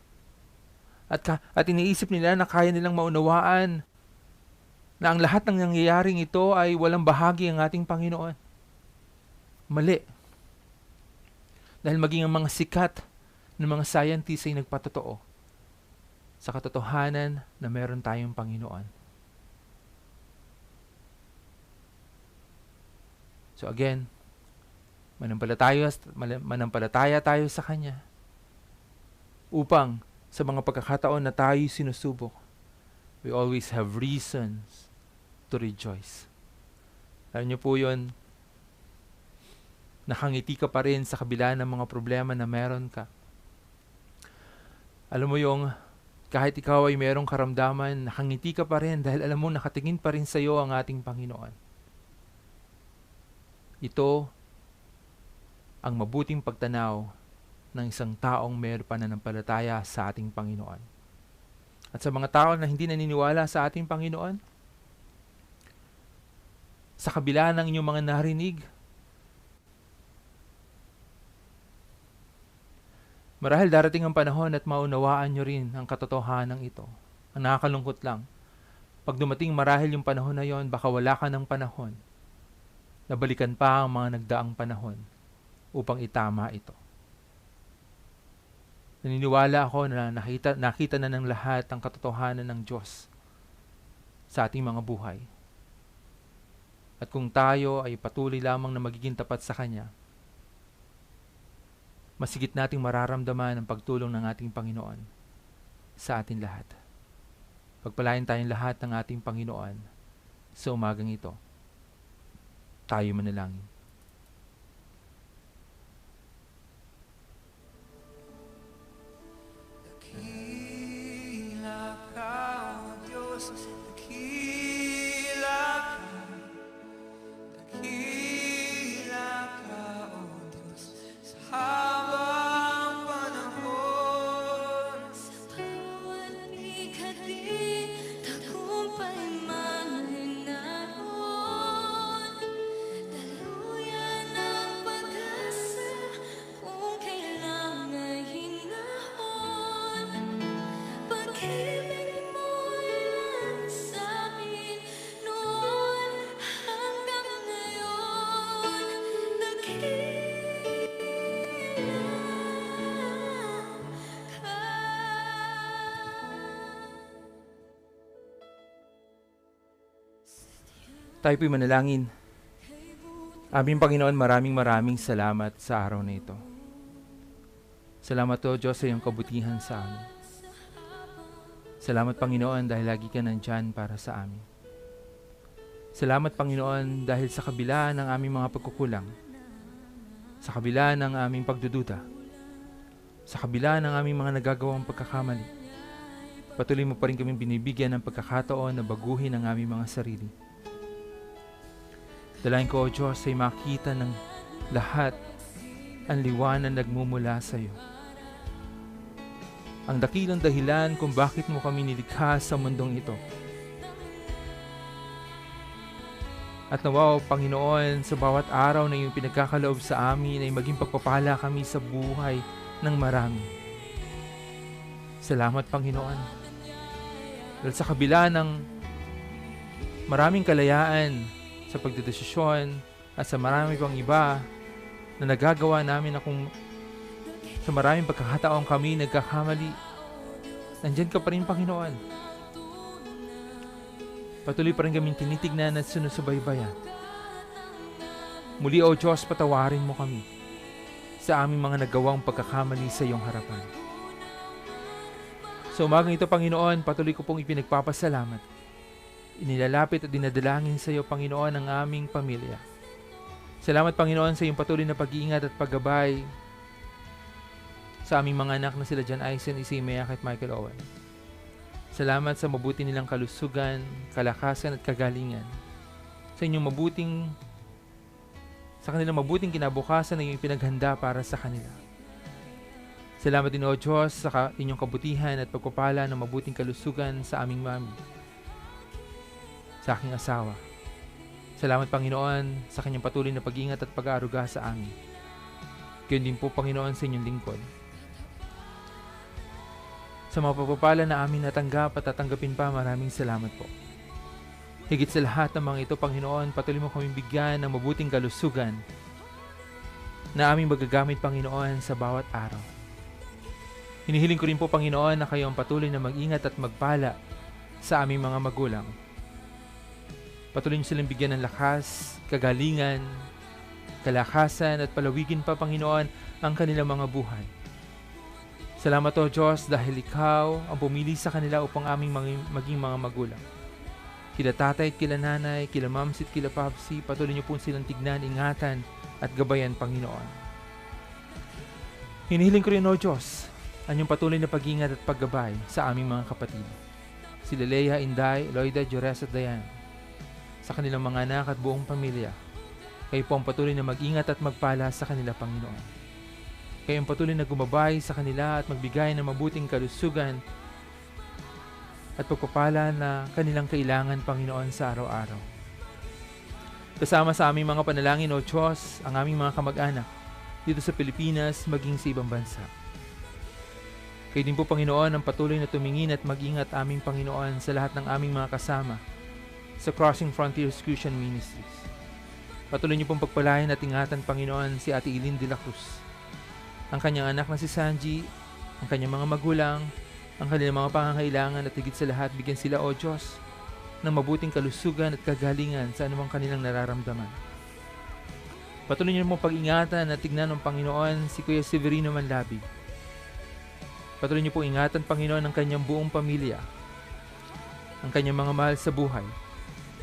at iniisip nila na kaya nilang maunawaan na ang lahat ng nangyayaring ito ay walang bahagi ng ating Panginoon. Mali. Dahil maging ang mga sikat ng mga scientists ay nagpatotoo sa katotohanan na meron tayong Panginoon. So again, manampalataya tayo sa Kanya upang sa mga pagkakataon na tayo sinusubok, we always have reasons to rejoice. Alam niyo po yun, nakangiti ka pa rin sa kabila ng mga problema na meron ka. Alam mo yung kahit ikaw ay merong karamdaman, nakangiti ka pa rin dahil alam mo nakatingin pa rin sa iyo ang ating Panginoon. Ito ang mabuting pagtanaw ng isang taong mayroon pananampalataya sa ating Panginoon. At sa mga tao na hindi naniniwala sa ating Panginoon, sa kabila ng inyong mga narinig, marahil darating ang panahon at maunawaan nyo rin ang katotohanan ito. Ang nakakalungkot lang, pag dumating marahil yung panahon na yon, baka wala ka ng panahon. Nabalikan pa ang mga nagdaang panahon upang itama ito. Naniniwala ako na nakita na ng lahat ang katotohanan ng Diyos sa ating mga buhay. At kung tayo ay patuloy lamang na magiging tapat sa Kanya, masigit nating mararamdaman ang pagtulong ng ating Panginoon sa atin lahat. Pagpalain tayong lahat ng ating Panginoon sa umagang ito. Tayo manalangin. Dakila ka, O Diyos, dakila ka. Dakila ka, O Diyos, sa habang panahon. Sa bawat ikati, tagumpay man ay naroon. Daluyan ang pag-asa kung kailan ay hinahon. Pag-ibig mo'y lang sa amin noon hanggang ngayon. Tayo po'y manalangin. Aming Panginoon, maraming salamat sa araw na ito. Salamat o Diyos sa iyong kabutihan sa amin. Salamat Panginoon dahil lagi ka nandyan para sa amin. Salamat Panginoon dahil sa kabila ng aming mga pagkukulang, sa kabila ng aming pagdududa, sa kabila ng aming mga nagagawang pagkakamali, patuloy mo pa rin kaming binibigyan ng pagkakataon na baguhin ang aming mga sarili. Dalayan ko, O Diyos, ay makita ng lahat ang liwanag na nagmumula sa iyo. Ang dakilang dahilan kung bakit mo kami nilikha sa mundong ito. At nawa, Panginoon, sa bawat araw na iyong pinagkakaloob sa amin ay maging pagpapala kami sa buhay ng marami. Salamat, Panginoon. Dahil sa kabila ng maraming kalayaan sa pagdedesisyon at sa marami pang iba na nagagawa namin na kung sa maraming pagkakataon kami nagkakamali, nandyan ka pa rin, Panginoon. Patuloy pa rin kami tinitignan at sinusubaybayan. Muli, O Diyos, patawarin mo kami sa aming mga nagawang pagkakamali sa iyong harapan. Sa umagang ito, Panginoon, patuloy ko pong ipinagpapasalamat. Inilalapit at dinadalangin sa iyo, Panginoon, ang aming pamilya. Salamat, Panginoon, sa iyong patuloy na pag-iingat at paggabay sa aming mga anak na sila John Aisen, Isimeyak at Michael Owen. Salamat sa mabuti nilang kalusugan, kalakasan at kagalingan. Sa kanilang mabuting kinabukasan na iyong pinaghanda para sa kanila. Salamat din, O Diyos, sa inyong kabutihan at pagpapala ng mabuting kalusugan sa aming mami, sa aking asawa. Salamat, Panginoon, sa kanyang patuloy na pag-iingat at pag-aaruga sa amin. Gayon din po, Panginoon, sa inyong lingkod. Sa mga pagpapala na amin natanggap at tatanggapin pa, maraming salamat po. Higit sa lahat ng mga ito, Panginoon, patuloy mo kaming bigyan ng mabuting kalusugan na aming magagamit, Panginoon, sa bawat araw. Hinihiling ko rin po, Panginoon, na kayo ang patuloy na mag-ingat at magpala sa aming mga magulang. Patuloy niyo silang bigyan ng lakas, kagalingan, kalakasan at palawigin pa, Panginoon, ang kanilang mga buhay. Salamat, O Diyos, dahil Ikaw ang pumili sa kanila upang aming maging mga magulang. Kila tatay at kila nanay, kila mamsi at kila papsi, patuloy niyo po silang tignan, ingatan at gabayan, Panginoon. Hinihiling ko rin, O Diyos, ang iyong patuloy na pag-ingat at paggabay sa aming mga kapatid. Sila Leia, Inday, Loida, Jores at Dayan. Sa kanilang mga anak at buong pamilya, kayo po ang patuloy na mag-ingat at magpala sa kanila, Panginoon. Kayo ang patuloy na gumabay sa kanila at magbigay ng mabuting kalusugan at pagpapala na kanilang kailangan, Panginoon, sa araw-araw. Kasama sa aming mga panalangin, O Diyos, ang aming mga kamag-anak dito sa Pilipinas, maging sa ibang bansa. Kayo din po, Panginoon, ang patuloy na tumingin at mag-ingat aming Panginoon sa lahat ng aming mga kasama sa Crossing Frontiers Christian Ministries. Patuloy niyo pong pagpalain at ingatan, Panginoon, si Ate Eileen de la Cruz, ang kanyang anak na si Sanji, ang kanyang mga magulang, ang kanilang mga pangangailangan at higit sa lahat, bigyan sila, O Diyos, ng mabuting kalusugan at kagalingan sa anumang kanilang nararamdaman. Patuloy niyo mong pag-ingatan at tignan ng Panginoon si Kuya Severino Manlabig. Patuloy niyo pong ingatan, Panginoon, ang kanyang buong pamilya, ang kanyang mga mahal sa buhay,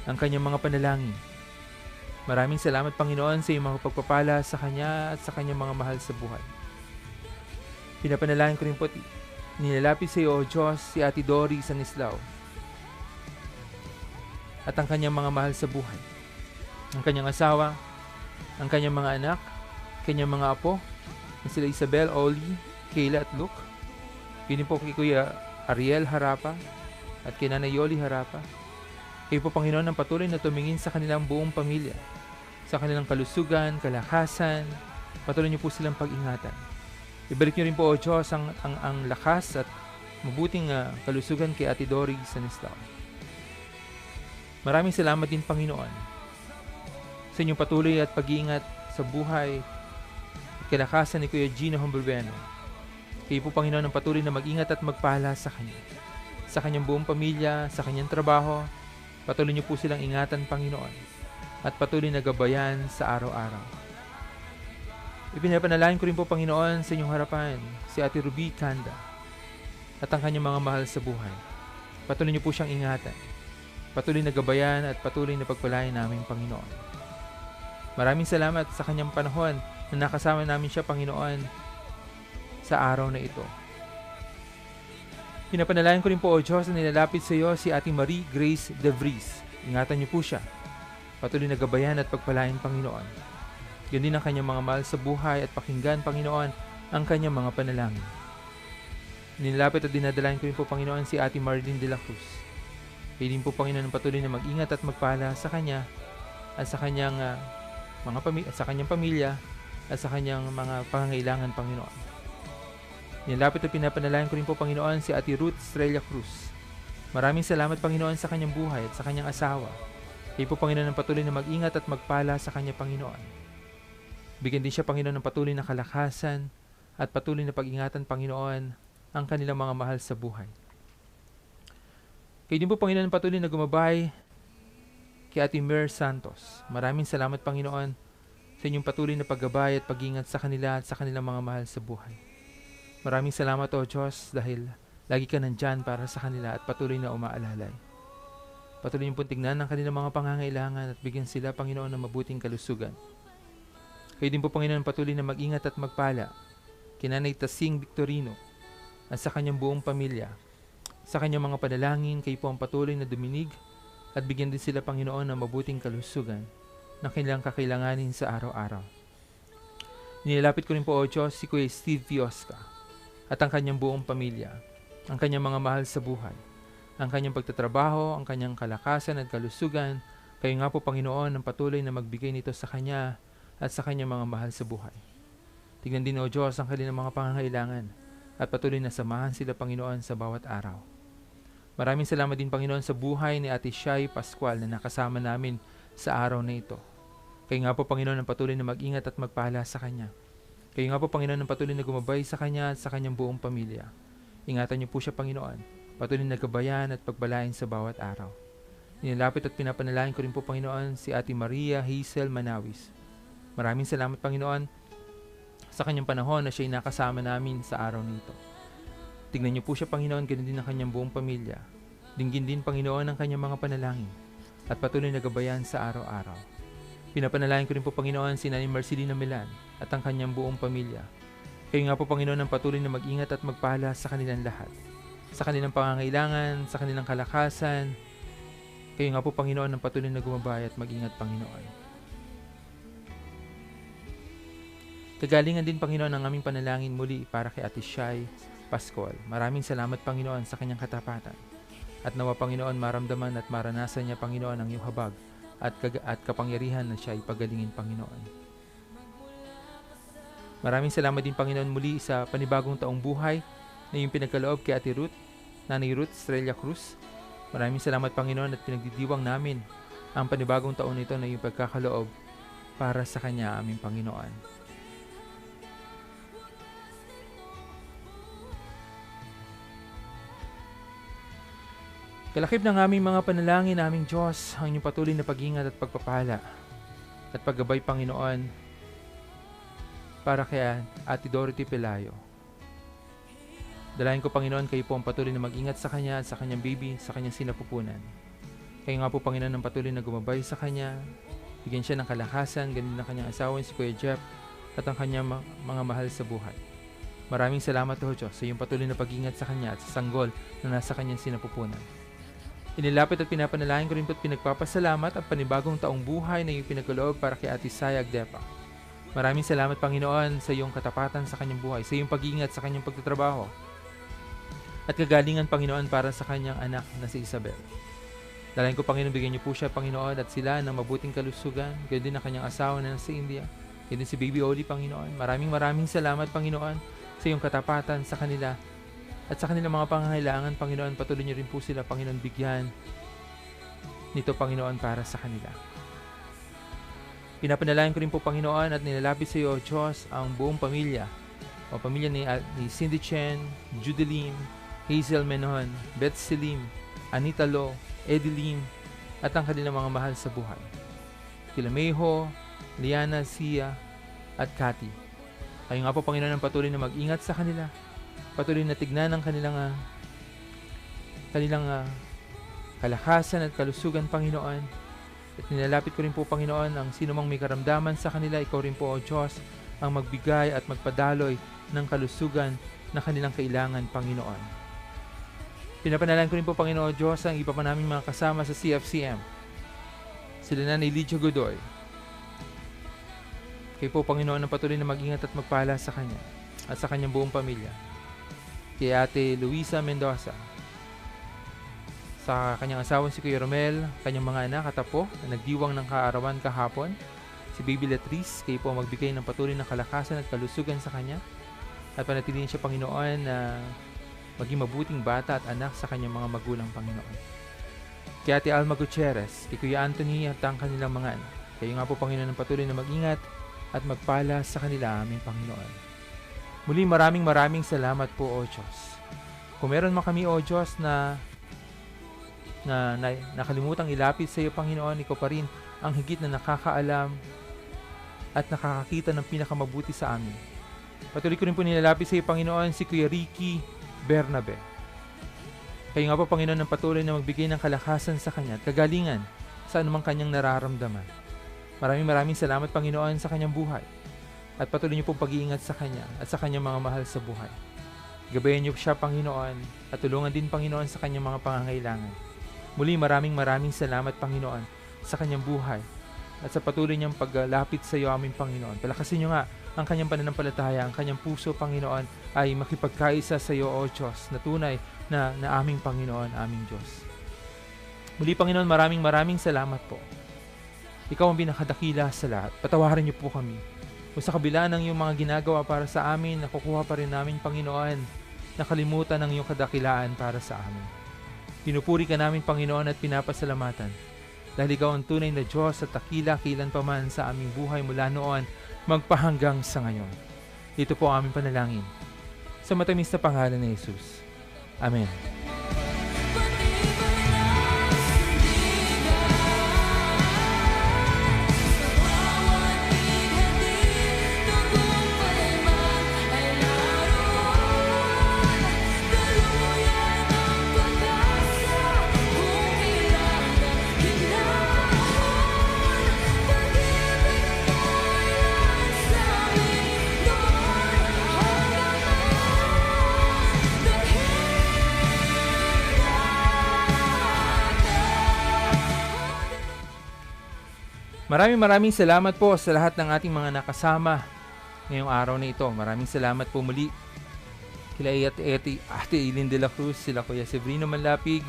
ang kanyang mga panalangin. Maraming salamat, Panginoon, sa iyong mga pagpapala sa kanya at sa kanyang mga mahal sa buhay. Pinapanalangin ko rin po, nilalapit sa iyo, O Diyos, si Ate Dory Sanislao at ang kanyang mga mahal sa buhay, ang kanyang asawa, ang kanyang mga anak, kanyang mga apo, na sila Isabel, Oli, Kayla at Luke. Pinin po kay Kuya Ariel Harapa at kay Nanay Yoli Harapa. Kayo po, Panginoon, ang patuloy na tumingin sa kanilang buong pamilya, sa kanilang kalusugan, kalakasan. Patuloy niyo po silang pag-ingatan. Ibalik niyo rin po, O Diyos, ang lakas at mabuting kalusugan kay Ate Dory Sanislao. Maraming salamat din, Panginoon, sa inyong patuloy at pag-iingat sa buhay at kalakasan ni Kuya Gino Humberbeno. Kayo po, Panginoon, ang patuloy na mag-ingat at magpala sa kanya, sa kanyang buong pamilya, sa kanyang trabaho. Patuloy niyo po silang ingatan, Panginoon, at patuloy na gabayan sa araw-araw. Ipinapanalangin ko rin po, Panginoon, sa inyong harapan si Ate Ruby Kanda at ang kanyang mga mahal sa buhay. Patuloy niyo po siyang ingatan, patuloy na gabayan at patuloy na pagpalain namin, Panginoon. Maraming salamat sa kanyang panahon na nakasama namin siya, Panginoon, sa araw na ito. Pinapanalangin ko rin po, O Diyos, na nilalapit sa iyo si Ate Marie Grace De Vries. Ingatan niyo po siya, patuloy na gabayan at pagpalain, Panginoon. Yun din ang kanyang mga mahal sa buhay at pakinggan, Panginoon, ang kanyang mga panalangin. Nilalapit at dinadalain ko rin po, Panginoon, si Ate Marlene de la Cruz. Kayo din po, Panginoon, patuloy na mag-ingat at magpala sa kanya at sa kanyang sa kanyang pamilya at sa kanyang mga pangangailangan, Panginoon. Nilapit at pinapanalangin ko rin po, Panginoon, si Ate Ruth Estrella Cruz. Maraming salamat, Panginoon, sa kanyang buhay at sa kanyang asawa. Kayo po, Panginoon, ang patuloy na mag-ingat at magpala sa kanya, Panginoon. Bigyan din siya, Panginoon, ng patuloy na kalakasan at patuloy na pag-ingatan, Panginoon, ang kanilang mga mahal sa buhay. Kayo din po, Panginoon, patuloy na gumabay kay Ate Mer Santos. Maraming salamat, Panginoon, sa inyong patuloy na paggabay at pag-ingat sa kanila at sa kanilang mga mahal sa buhay. Maraming salamat, O Diyos, dahil lagi ka nandyan para sa kanila at patuloy na umaalalay. Patuloy niyong tignan ang kanilang mga pangangailangan at bigyan sila, Panginoon, ng mabuting kalusugan. Kayo din po, Panginoon, patuloy na mag-ingat at magpala kina Nanay Tasing Victorino at sa kanyang buong pamilya. Sa kanyang mga panalangin, kayo po ang patuloy na duminig at bigyan din sila, Panginoon, ng mabuting kalusugan na kanilang kakailanganin sa araw-araw. Nilapit ko rin po, O Diyos, si Kuya Steve Fiosca at ang kanyang buong pamilya, ang kanyang mga mahal sa buhay, ang kanyang pagtatrabaho, ang kanyang kalakasan at kalusugan. Kayo nga po, Panginoon, ang patuloy na magbigay nito sa kanya at sa kanyang mga mahal sa buhay. Tignan din, O Diyos, ang kanilang mga pangangailangan at patuloy na samahan sila, Panginoon, sa bawat araw. Maraming salamat din, Panginoon, sa buhay ni Ate Shai Pascual na nakasama namin sa araw na ito. Kayo nga po, Panginoon, ang patuloy na mag-ingat at magpala sa kanya. Kayo nga po, Panginoon, ang patuloy na gumabay sa kanya at sa kanyang buong pamilya. Ingatan niyo po siya, Panginoon. Patuloy na gabayan at pagbalain sa bawat araw. Inilapit at pinapanalangin ko rin po, Panginoon, si Ate Maria Hazel Manawis. Maraming salamat, Panginoon, sa kanyang panahon na siya'y nakasama namin sa araw nito. Tignan niyo po siya, Panginoon, ganun din ang kanyang buong pamilya. Dinggin din, Panginoon, ang kanyang mga panalangin at patuloy na gabayan sa araw-araw. Pinapanalangin ko rin po, Panginoon, si Nanay Marcelina Milan at ang kanyang buong pamilya. Kayo nga po, Panginoon, ang patuloy na mag-ingat at magpala sa kanilang lahat. Sa kanilang pangangailangan, sa kanilang kalakasan. Kayo nga po, Panginoon, ang patuloy na gumabay at mag-ingat, Panginoon. Kagalingan din, Panginoon, ang aming panalangin muli para kay Ate Shai Pascual. Maraming salamat, Panginoon, sa kanyang katapatan. At nawa, Panginoon, maramdaman at maranasan niya, Panginoon, ang iyong habag at kapangyarihan na siya ipagalingin, Panginoon. Maraming salamat din, Panginoon, muli sa panibagong taong buhay na iyong pinagkaloob kay Ate Ruth, Nanay Ruth Estrella Cruz. Maraming salamat, Panginoon, at pinagdidiwang namin ang panibagong taon nito na iyong pagkakaloob para sa kanya, aming Panginoon. Kalakip ng aming mga panalangin, aming Diyos, ang inyong patuloy na pag-ingat at pagpapala at paggabay, Panginoon, para kay Ate Dorothy Pelayo. Dalayan ko, Panginoon, kayo po ang patuloy na mag-ingat sa kanya at sa kanyang baby, sa kanyang sinapupunan. Kayo nga po, Panginoon, ang patuloy na gumabay sa kanya, bigyan siya ng kalakasan, ganun ng kanyang asawa, si Kuya Jeff, at ang kanyang mga mahal sa buhay. Maraming salamat, O Diyos, sa iyong patuloy na pag-ingat sa kanya at sa sanggol na nasa kanyang sinapupunan. Inilapit at pinapanalangin ko rin po at pinagpapasalamat at panibagong taong buhay na iyong pinagkaloob para kay Ate Saya Agdepa. Maraming salamat, Panginoon, sa iyong katapatan sa kanyang buhay, sa iyong pag-iingat sa kanyang pagtatrabaho. At kagalingan, Panginoon, para sa kanyang anak na si Isabel. Dalayan ko, Panginoon, bigyan niyo po siya, Panginoon, at sila ng mabuting kalusugan. Gayon din ang kanyang asawa na nasa India. Gayon din si Baby Oli, Panginoon. Maraming salamat, Panginoon, sa iyong katapatan sa kanila. At sa kanilang mga pangangailangan, Panginoon, patuloy niyo rin po sila, Panginoon, bigyan nito, Panginoon, para sa kanila. Pinapanalangin ko rin po, Panginoon, at nilalapit sa iyo, O Diyos, ang buong pamilya. O pamilya ni Cindy Chen, Judy Lim, Hazel Menon, Beth Selim, Anita Lo, Eddie Lim, at ang kanilang mga mahal sa buhay. Kila Mayho, Liana, Sia, at Cathy. Kayo nga po, Panginoon, ang patuloy na mag-ingat sa kanila. Patuloy na tignan ang kanilang kalakasan at kalusugan, Panginoon. At nilalapit ko rin po, Panginoon, ang sino mang may karamdaman sa kanila. Ikaw rin po, O Diyos, ang magbigay at magpadaloy ng kalusugan na kanilang kailangan, Panginoon. Pinapanalangin ko rin po, Panginoon, O Diyos, ang iba pa naming mga kasama sa CFCM. Sila na ni Lydia Godoy. Kayo po, Panginoon, ang patuloy na mag-ingat at magpala sa kanya at sa kanyang buong pamilya. Kay Ate Luisa Mendoza, sa kanyang asawa si Kuya Romel, kanyang mga anak at apo na nagdiwang ng kaarawan kahapon. Si Baby Latrice, kayo po magbigay ng patuloy ng kalakasan at kalusugan sa kanya. At panatilihin siya, Panginoon, na maging mabuting bata at anak sa kanyang mga magulang, Panginoon. Kay Ate Alma Gutierrez, kay Kuya Anthony at ang kanilang mga anak. Kayo nga po, Panginoon, ng patuloy na mag-ingat at magpala sa kanila, aming Panginoon. Muli, maraming salamat po, O Diyos. Kung meron man kami, O Diyos, na nakalimutang ilapit sa iyo, Panginoon, ikaw pa rin ang higit na nakakaalam at nakakakita ng pinakamabuti sa amin. Patuloy ko rin po nilalapit sa iyo, Panginoon, si Kuya Ricky Bernabe. Kayo nga po, Panginoon, ng patuloy na magbigay ng kalakasan sa kanya at kagalingan sa anumang kanyang nararamdaman. Maraming salamat, Panginoon, sa kanyang buhay. At patuloy niyo pong pag-iingat sa kanya at sa kanyang mga mahal sa buhay. Gabayan niyo siya, Panginoon, at tulungan din, Panginoon, sa kanyang mga pangangailangan. Muli, maraming salamat, Panginoon, sa kanyang buhay at sa patuloy niyang paglapit sa iyo, aming Panginoon. Palakasin niyo nga ang kanyang pananampalataya, ang kanyang puso, Panginoon, ay makipagkaisa sa iyo, O Diyos, na tunay na aming Panginoon, aming Diyos. Muli, Panginoon, maraming salamat po. Ikaw ang pinakadakila sa lahat. Patawarin niyo po kami. Kung sa kabila ng iyong mga ginagawa para sa amin, nakukuha pa rin namin, Panginoon, nakalimutan ng iyong kadakilaan para sa amin. Pinupuri ka namin, Panginoon, at pinapasalamatan. Dahil ikaw ang tunay na Diyos at takila kilan pa man sa aming buhay mula noon, magpahanggang sa ngayon. Ito po ang aming panalangin. Sa matamis na pangalan ni Jesus. Amen. Maraming salamat po sa lahat ng ating mga nakasama ngayong araw na ito. Maraming salamat po muli kila Ate Eileen de la Cruz, sila Kuya Severino Manlapig.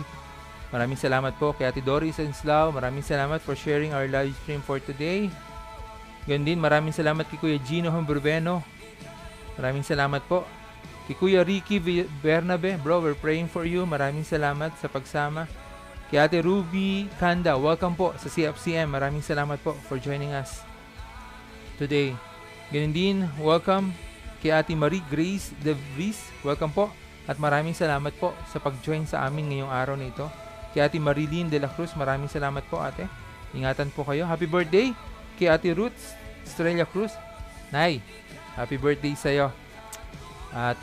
Maraming salamat po kay Ate Doris Enslao. Maraming salamat for sharing our live stream for today. Ganun din, maraming salamat kay Kuya Gino Humberbeno. Maraming salamat po kay Kuya Ricky Bernabe. Bro, we're praying for you. Maraming salamat sa pagsama. Kay Ate Ruby Kanda, welcome po sa CFCM. Maraming salamat po for joining us today. Ganun din, welcome kay Ate Marie Grace De Vries. Welcome po at maraming salamat po sa pag-join sa amin ngayong araw na ito. Kay Ate Marilyn De La Cruz, maraming salamat po, ate. Ingatan po kayo. Happy birthday kay Ate Ruth Estrella Cruz. Nay, happy birthday sa iyo. At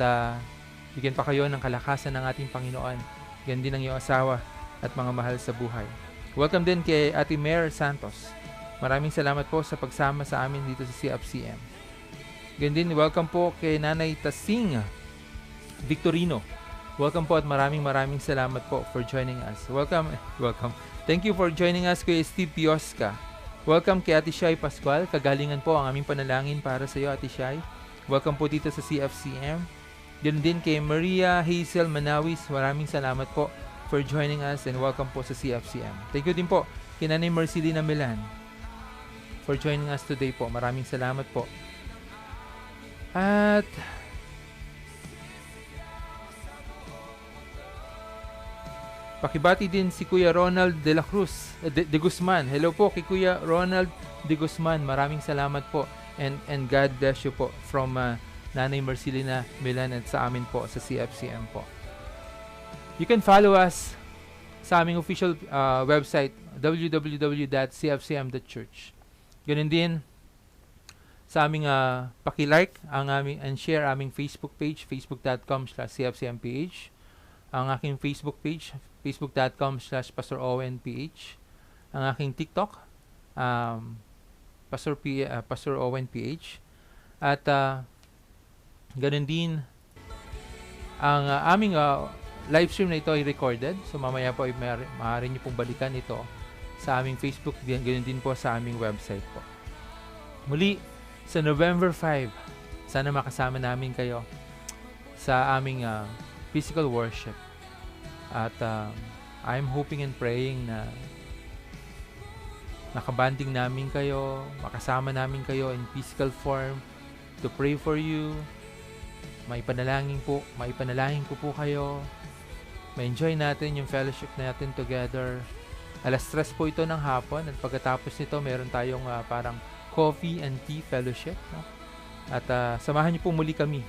bigyan pa kayo ng kalakasan ng ating Panginoon. Ganun din ang iyong asawa at mga mahal sa buhay. Welcome din kay Ate Mare Santos. Maraming salamat po sa pagsama sa amin dito sa CFCM. Ganun din, welcome po kay Nanay Tasing Victorino. Welcome po at maraming salamat po for joining us. Welcome. Thank you for joining us, kay Steve Piosca. Welcome kay Ate Shai Pascual. Kagalingan po ang aming panalangin para sa iyo, Ate Shai. Welcome po dito sa CFCM. Ganun din kay Maria Hazel Manawis. Maraming salamat po for joining us and welcome po sa CFCM. Thank you din po kay Nanay Marcelina Milan for joining us today po. Maraming salamat po. At pakibati din si Kuya Ronald de la Cruz de Guzman. Hello po kay Kuya Ronald de Guzman. Maraming salamat po and God bless you po from Nanay Marcelina Milan at sa amin po sa CFCM po. You can follow us sa aming official website www.cfcm.church. Ganun din sa aming paki-like ang aming and share aming Facebook page, facebook.com/cfcmph. Ang aking Facebook page, facebook.com/PastorOwenPH. Ang aking TikTok, Pastor Owen PH. At ganun din ang aming live stream na ito ay recorded. So mamaya po ay maaari nyo pong balikan ito sa aming Facebook. Ganun din po sa aming website po. Muli, sa November 5, sana makasama namin kayo sa aming physical worship. At I'm hoping and praying na nakabanding namin kayo, makasama namin kayo in physical form to pray for you. Maipanalangin ko po kayo. Ma-enjoy natin yung fellowship natin together. 3:00 po ito ng hapon at pagkatapos nito meron tayong parang coffee and tea fellowship, no? At samahan niyo po muli kami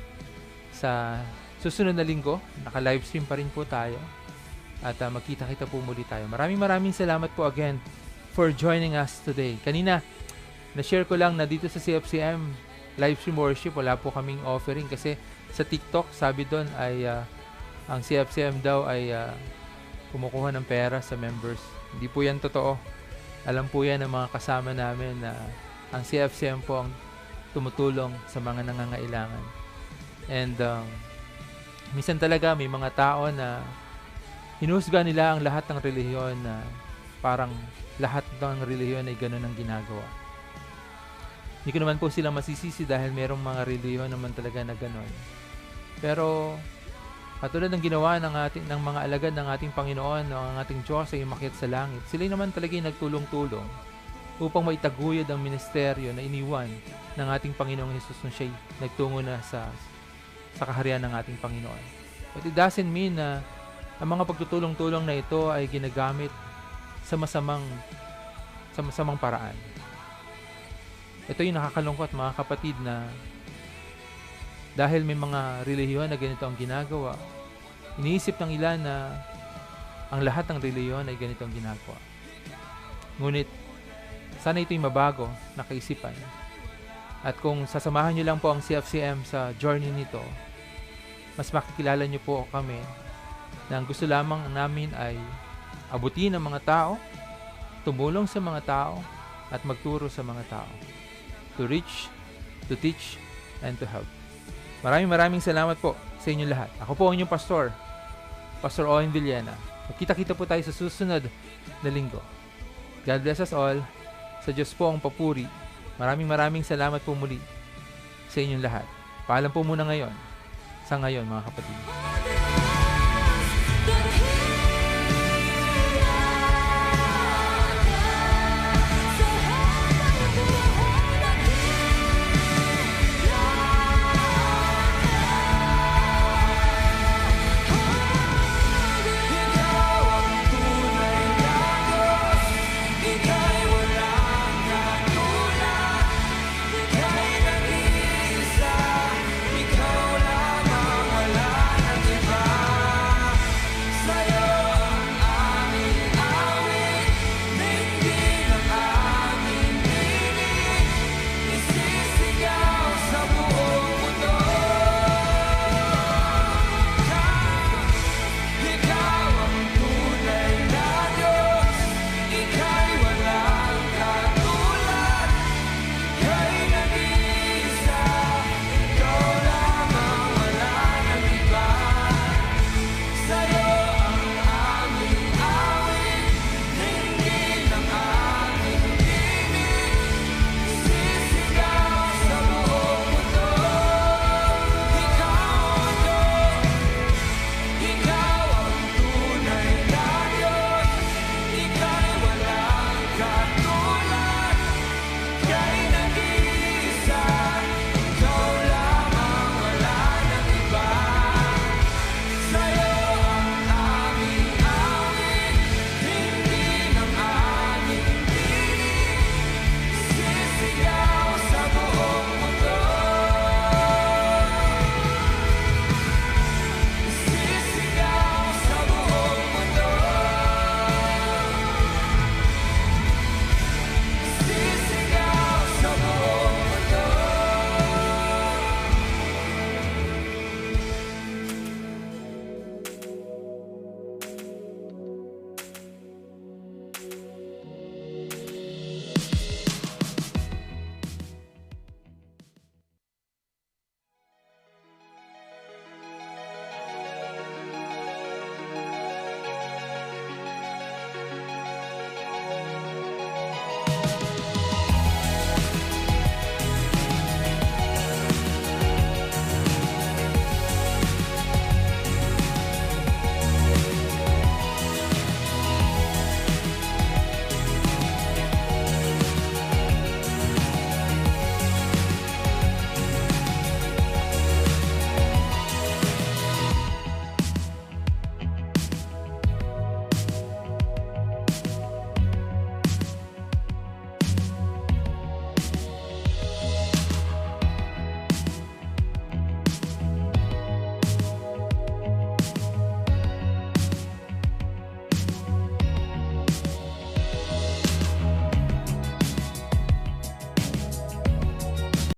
sa susunod na linggo. Naka-livestream pa rin po tayo. At magkita-kita po muli tayo. Maraming salamat po again for joining us today. Kanina, na-share ko lang na dito sa CFCM livestream worship, wala po kaming offering kasi sa TikTok, sabi doon ay ang CFCM daw ay kumukuha ng pera sa members. Hindi po yan totoo. Alam po yan ng mga kasama namin na ang CFCM po ang tumutulong sa mga nangangailangan. And minsan talaga may mga tao na hinusga nila ang lahat ng relihiyon na parang lahat ng relihiyon ay ganun ang ginagawa. Hindi ko naman po sila masisisi dahil merong mga relihiyon naman talaga na ganun. Pero katulad ng ginawa ng mga alagad ng ating Panginoon, ng ating Diyos ay umakyat sa langit, sila naman talaga yung nagtulong-tulong upang maitaguyod ang ministeryo na iniwan ng ating Panginoong Hesus nung siya'y nagtungo na sa kaharian ng ating Panginoon. But it doesn't mean na ang mga pagtutulong-tulong na ito ay ginagamit sa masamang paraan. Ito yung nakakalungkot, mga kapatid, na dahil may mga relihiyon na ganito ang ginagawa, iniisip ng ilan na ang lahat ng relihiyon ay ganito ang ginagawa. Ngunit, sana ito'y mabago na kaisipan. At kung sasamahan nyo lang po ang CFCM sa journey nito, mas makikilala nyo po kami na ang gusto lamang namin ay abutin ang mga tao, tumulong sa mga tao, at magturo sa mga tao. To reach, to teach, and to help. Maraming salamat po sa inyong lahat. Ako po ang inyong pastor, Pastor Owen Villena. Magkita-kita po tayo sa susunod na linggo. God bless us all. Sa Diyos po ang papuri. Maraming salamat po muli sa inyong lahat. Paalam po muna ngayon. Sa ngayon, mga kapatid.